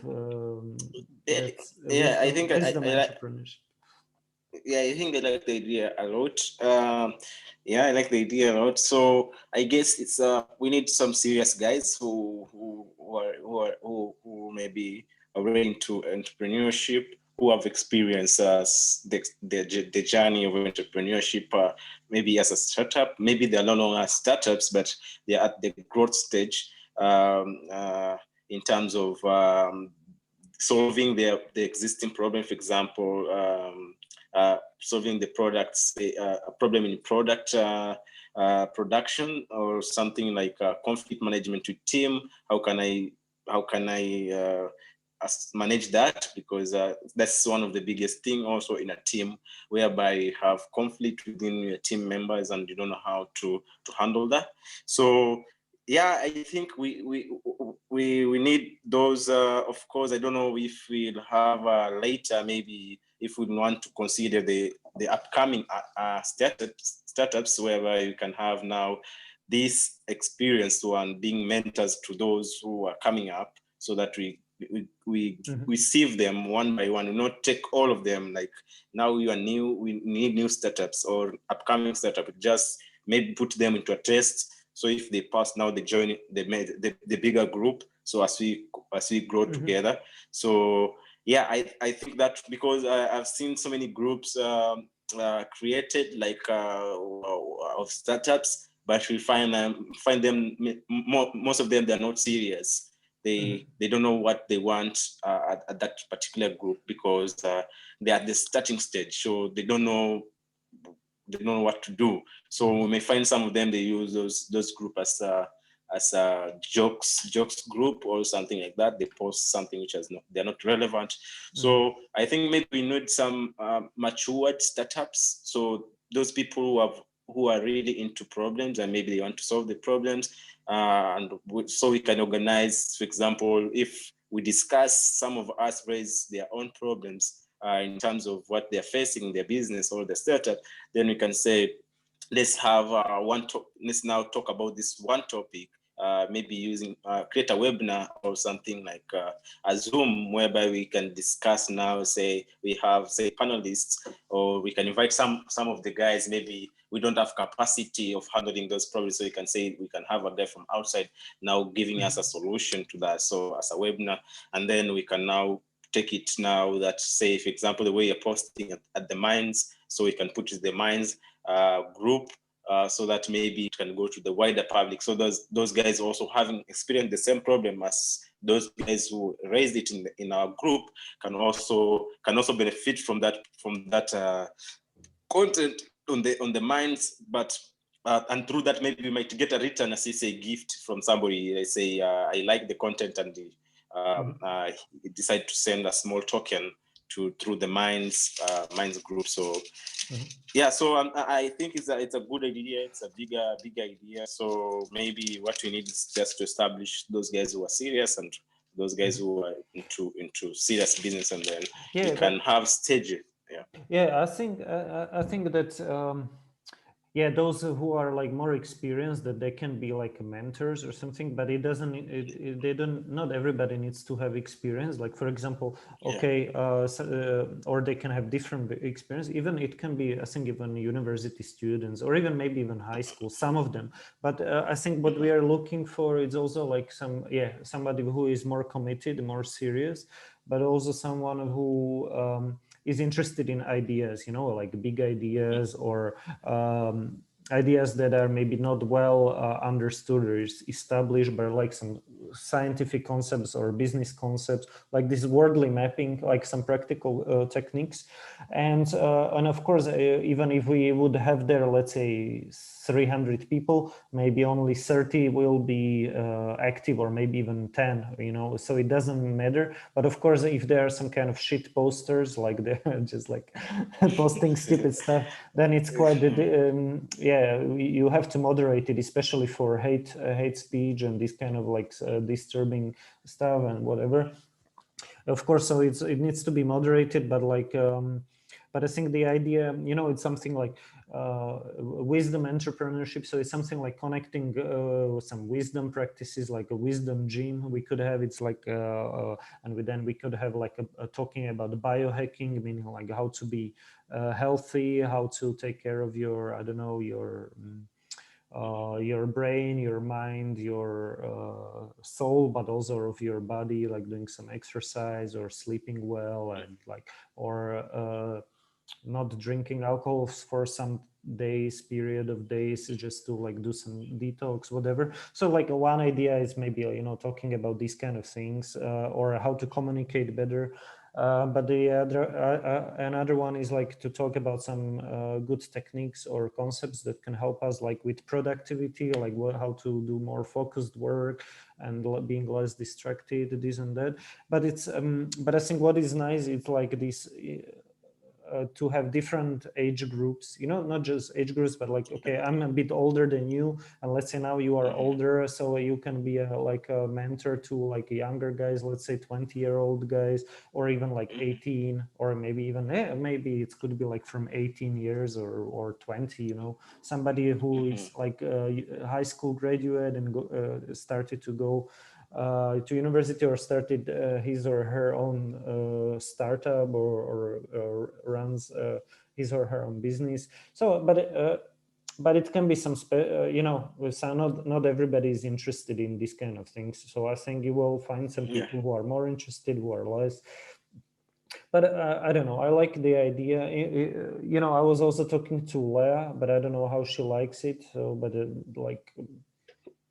I think wisdom entrepreneurship? I think I like the idea a lot. I like the idea a lot. So I guess it's we need some serious guys who maybe already into entrepreneurship, who have experienced the journey of entrepreneurship, maybe as a startup. Maybe they're no longer startups, but they're at the growth stage in terms of solving the existing problem. For example, solving the products, a problem in product production, or something like conflict management with team. How can I manage that? Because that's one of the biggest thing also in a team, whereby you have conflict within your team members and you don't know how to handle that. So yeah, I think we need those. Of course, I don't know if we'll have later, maybe if we want to consider the upcoming startups, whereby you can have now this experienced one being mentors to those who are coming up, so that we sieve them one by one. We not take all of them. Like, now you are new, we need new startups or upcoming startup. Just maybe put them into a test. So if they pass, now they join the bigger group. So as we grow together. So yeah, I think that, because I've seen so many groups created, like of startups, but we find them most of them, they're not serious. They don't know what they want at that particular group, because they're at the starting stage, so they don't know what to do. So we may find some of them, they use those group as a jokes group or something like that. They post something which they're not relevant. So I think maybe we need some matured startups. So those people who are really into problems, and maybe they want to solve the problems, so we can organize. For example, if we discuss, some of us raise their own problems in terms of what they're facing in their business or the startup, then we can say, let's have let's now talk about this one topic, maybe create a webinar or something like a Zoom, whereby we can discuss now. Say we have, say, panelists, or we can invite some of the guys. Maybe we don't have capacity of handling those problems, so we can say we can have a guy from outside now giving us a solution to that. So as a webinar, and then we can now take it now that, say, for example, the way you're posting at the mines, so we can put it in the mines group, so that maybe it can go to the wider public. So those guys also having experienced the same problem as those guys who raised it in our group can also benefit from that content on the mines. But and through that, maybe we might get a return, as you say, gift from somebody. They say, I like the content, and he decided to send a small token through the mines group. So yeah, so I think it's a good idea. It's a big idea. So maybe what we need is just to establish those guys who are serious, and those guys who are into serious business, and then we can have stages. Yeah, I think that those who are like more experienced, that they can be like mentors or something, but it doesn't. Not everybody needs to have experience. Like, for example, or they can have different experience. Even it can be, I think, even university students, or even maybe even high school. Some of them. But I think what we are looking for is also like somebody who is more committed, more serious, but also someone who is interested in ideas, like big ideas, or ideas that are maybe not well understood or established, but like some scientific concepts or business concepts, like this worldly mapping, like some practical techniques. And of course, even if we would have there, let's say 300 people, maybe only 30 will be active, or maybe even 10, so it doesn't matter. But of course, if there are some kind of shit posters, like they're just like posting stupid stuff, then it's quite you have to moderate it, especially for hate speech and this kind of like disturbing stuff and whatever. Of course, so it needs to be moderated, but like but I think the idea, it's something like wisdom entrepreneurship. So it's something like connecting some wisdom practices, like a wisdom gym we could have. It's like and then we could have like a talking about biohacking, meaning like how to be healthy, how to take care of your, I don't know, your your brain, your mind, your soul, but also of your body, like doing some exercise or sleeping well, and like, or not drinking alcohol for some days, period of days, just to like do some detox, whatever. So like one idea is maybe, you know, talking about these kind of things, or how to communicate better. But the other another one is like to talk about some good techniques or concepts that can help us like with productivity, like how to do more focused work and being less distracted, this and that. But it's but I think what is nice, it's like this to have different age groups, you know, not just age groups, but like, okay, I'm a bit older than you, and let's say now you are older, so you can be like a mentor to like younger guys, let's say 20-year-old guys, or even like 18, or maybe even maybe it could be like from 18 years or 20, you know, somebody who is like a high school graduate and started to go to university, or started his or her own startup, or runs his or her own business. So, but it can be some, you know, not everybody is interested in this kind of things. So I think you will find some people who are more interested, who are less. But I don't know. I like the idea. You know, I was also talking to Leah, but I don't know how she likes it. So, but like,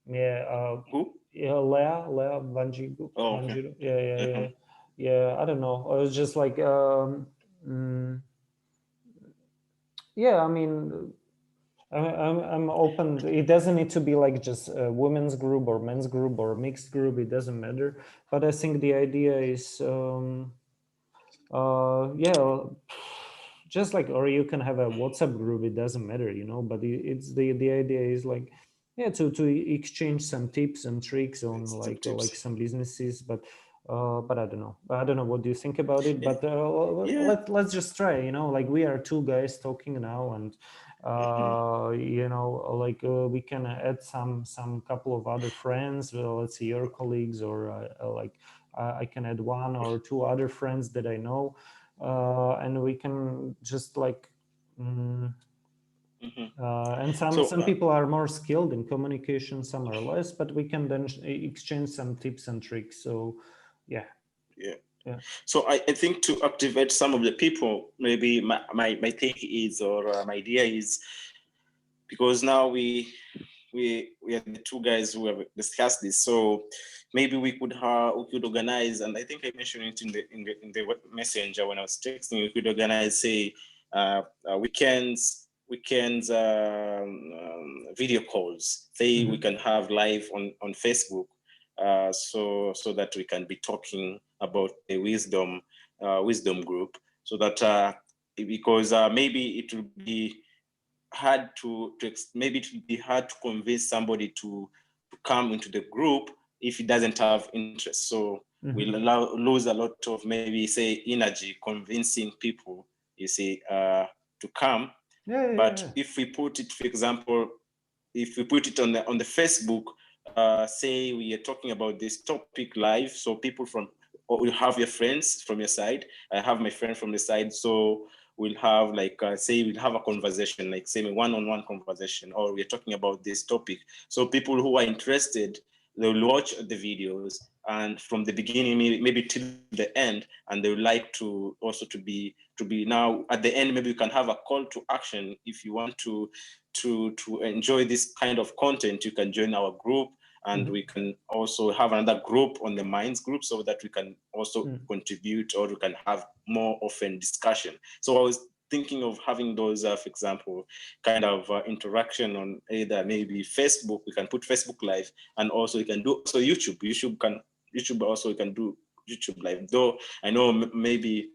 yeah. Who? Yeah, Leah Vanjiru. Oh, okay. Yeah. I don't know. I was just like, yeah. I mean, I'm open. It doesn't need to be like just a women's group or men's group or mixed group. It doesn't matter. But I think the idea is, yeah, just like, or you can have a WhatsApp group. It doesn't matter, you know. But it's the idea is like, yeah, to exchange some tips and tricks on like some businesses. But I don't know. I don't know. What do you think about it? But let's just try. You know, like we are two guys talking now, and you know, like we can add some couple of other friends. Let's say your colleagues, or like I can add one or two other friends that I know, and we can just like. And some people are more skilled in communication, some are less, but we can then exchange some tips and tricks. So, yeah. So I think to activate some of the people, maybe my take is, or my idea is, because now we are the two guys who have discussed this. So maybe we could organize, and I think I mentioned it in the messenger when I was texting. We could organize, say, weekends video calls. Say we can have live on Facebook, so that we can be talking about the wisdom group, so that because maybe it will be hard maybe it would be hard to convince somebody to come into the group if he doesn't have interest. So we'll lose a lot of, maybe say, energy convincing people, you see, to come. But if we put it, for example, if we put it on the Facebook, say we are talking about this topic live, so people from, or you have your friends from your side, I have my friend from the side, so we'll have like, say we'll have a conversation, like say a one-on-one conversation, or we're talking about this topic. So people who are interested, they'll watch the videos, and from the beginning, maybe till the end, and they would like to also to be now at the end, maybe you can have a call to action. If you want to enjoy this kind of content, you can join our group, and we can also have another group on the Minds group, so that we can also contribute, or we can have more often discussion. So I was thinking of having those, for example, kind of interaction on either maybe Facebook. We can put Facebook live, and also you can do also YouTube. YouTube also you can do YouTube live. Though I know maybe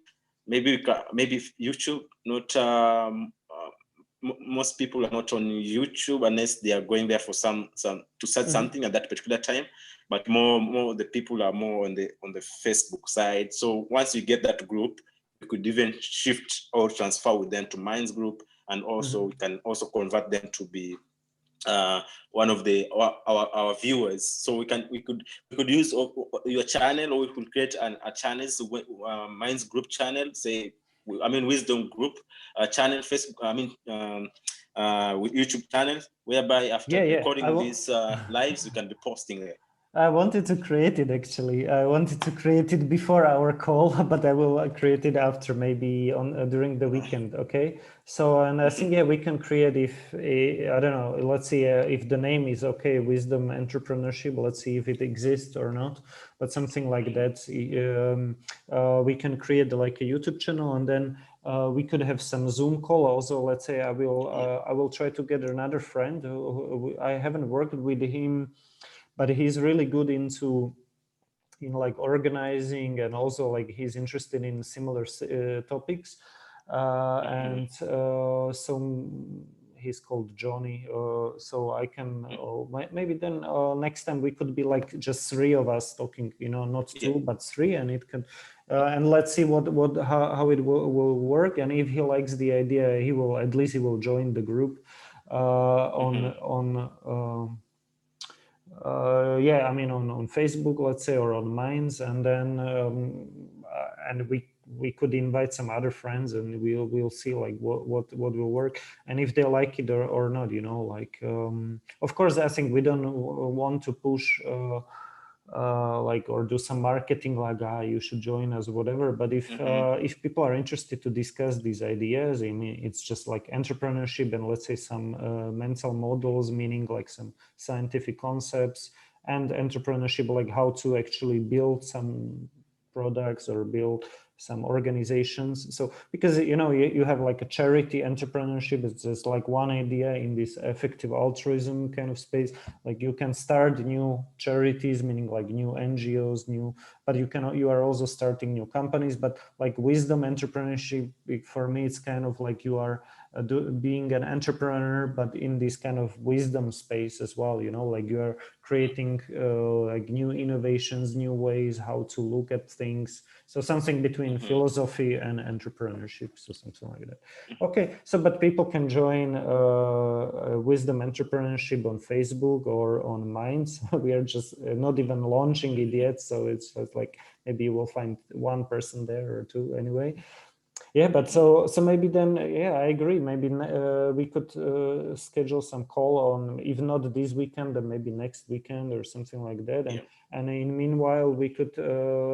YouTube not. Most people are not on YouTube unless they are going there for some to search something at that particular time. But more the people are more on the Facebook side. So once you get that group, we could even shift or transfer with them to Minds group, and also we can also convert them to be one of our viewers. So we could use your channel, or we could create a channel, Minds group channel, say, Wisdom group channel, Facebook, with YouTube channels, whereby after Yeah, recording these lives, you can be posting there. I wanted to create it actually. I wanted to create it before our call, but I will create it after, maybe on during the weekend. Okay. So, and I think, yeah, we can create, if I don't know, let's see if the name is okay, Wisdom Entrepreneurship. Let's see if it exists or not, but something like that. We can create like a YouTube channel, and then we could have some Zoom call also. Let's say I will try to get another friend who I haven't worked with him, but he's really good into like organizing, and also like he's interested in similar topics, and so he's called Johnny. So I can maybe then next time we could be like just three of us talking, not two but three, and it can and let's see how it will work, and if he likes the idea, he will join the group yeah, I mean on Facebook, let's say, or on Minds, and then and we could invite some other friends, and we'll see like what will work, and if they like it or not, like of course I think we don't want to push like, or do some marketing like, you should join us, whatever. But if people are interested to discuss these ideas, I mean, it's just like entrepreneurship, and let's say some mental models, meaning like some scientific concepts, and entrepreneurship, like how to actually build some products or build some organizations. So because you have like a charity entrepreneurship, it's just like one idea in this effective altruism kind of space. Like you can start new charities, meaning like new NGOs, but you are also starting new companies. But like wisdom entrepreneurship, for me, it's kind of like you are being an entrepreneur, but in this kind of wisdom space as well, like you are creating like new innovations, new ways how to look at things. So something between philosophy and entrepreneurship, so something like that. Okay, so but people can join Wisdom Entrepreneurship on Facebook or on Minds. We are just not even launching it yet, so it's like maybe you will find one person there or two anyway. Yeah, but so maybe then, yeah, I agree. Maybe we could schedule some call on, if not this weekend, then maybe next weekend or something like that. And in meanwhile, we could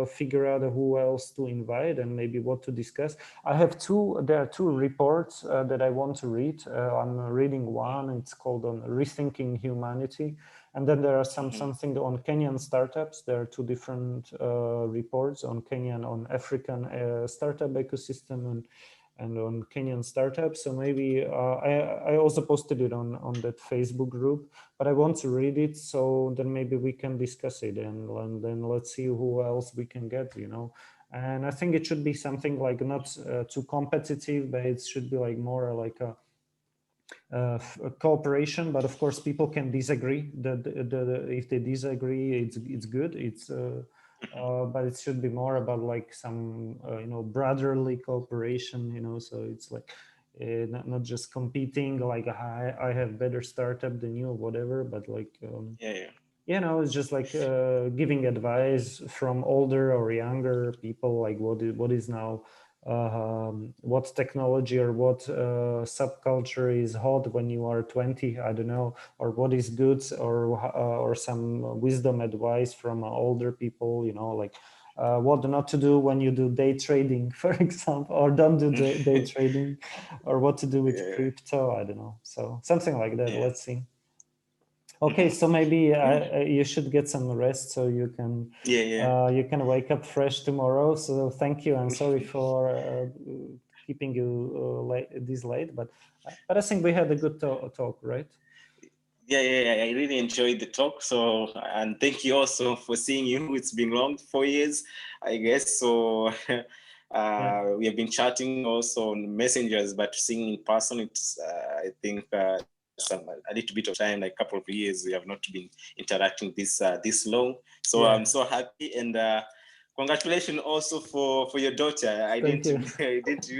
figure out who else to invite and maybe what to discuss. There are two reports that I want to read. I'm reading one. It's called on Rethinking Humanity. And then there are something on Kenyan startups. There are two different reports on Kenyan, on African startup ecosystem, and on Kenyan startups. So maybe I also posted it on that Facebook group, but I want to read it, so then maybe we can discuss it, and then let's see who else we can get, And I think it should be something like not too competitive, but it should be like more like a cooperation. But of course people can disagree. If they disagree, it's good. But it should be more about like some brotherly cooperation, so it's like not just competing, like I have better startup than you or whatever, but like it's just like giving advice from older or younger people, like what is now what technology or what subculture is hot when you are 20, I don't know, or what is good, or some wisdom advice from older people, like what not to do when you do day trading, for example, or don't do day trading, or what to do with crypto, I don't know. So something like that. Let's see. Okay, so maybe you should get some rest so you can you can wake up fresh tomorrow. So thank you. I'm sorry for keeping you this late, but I think we had a good talk, right? Yeah, I really enjoyed the talk. So, and thank you also for seeing you. It's been long, 4 years, I guess. So we have been chatting also on messengers, but seeing in person, it's I think a little bit of time, like a couple of years, we have not been interacting this long. So I'm so happy, and congratulations also for your daughter. I didn't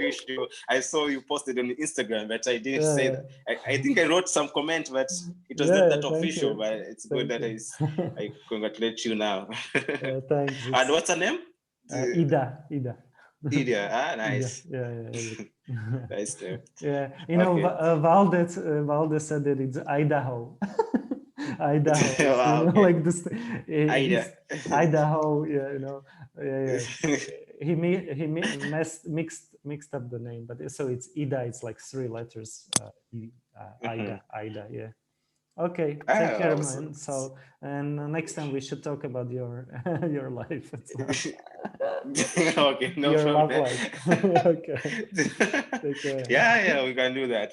wish you. I saw you posted on Instagram, but I didn't say that. I think I wrote some comment, but it was not that official. But it's good that I congratulate you now. Thanks. And what's her name? Ida. Ida. Ah, nice. Yeah. Nice too. Yeah, you know, Okay. Valdez said that it's Idaho. Idaho, you Wow, know, okay. like this. Ida. He's Idaho, yeah, you know, yeah. Mixed up the name, but so it's Ida. It's like 3 letters. Ida, yeah. Okay, take care, man. So, and next time we should talk about your your life. Okay, no your problem. love life. Okay. Take care. Yeah, we can do that.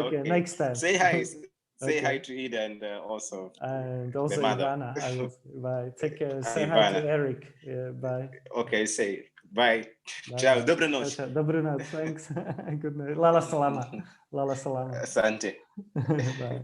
Okay, next time. Say hi. Say Okay. hi to Ida and also And the mother. Ivana. I will bye. Take care. Say hi Ivana. to Eric. Yeah, bye. Okay, say bye. Bye, Ciao, bye. доброй ночи. Ciao, ciao. Доброй ночи. Thanks. Good night. Lala salama. Lala salama. Asante. Bye.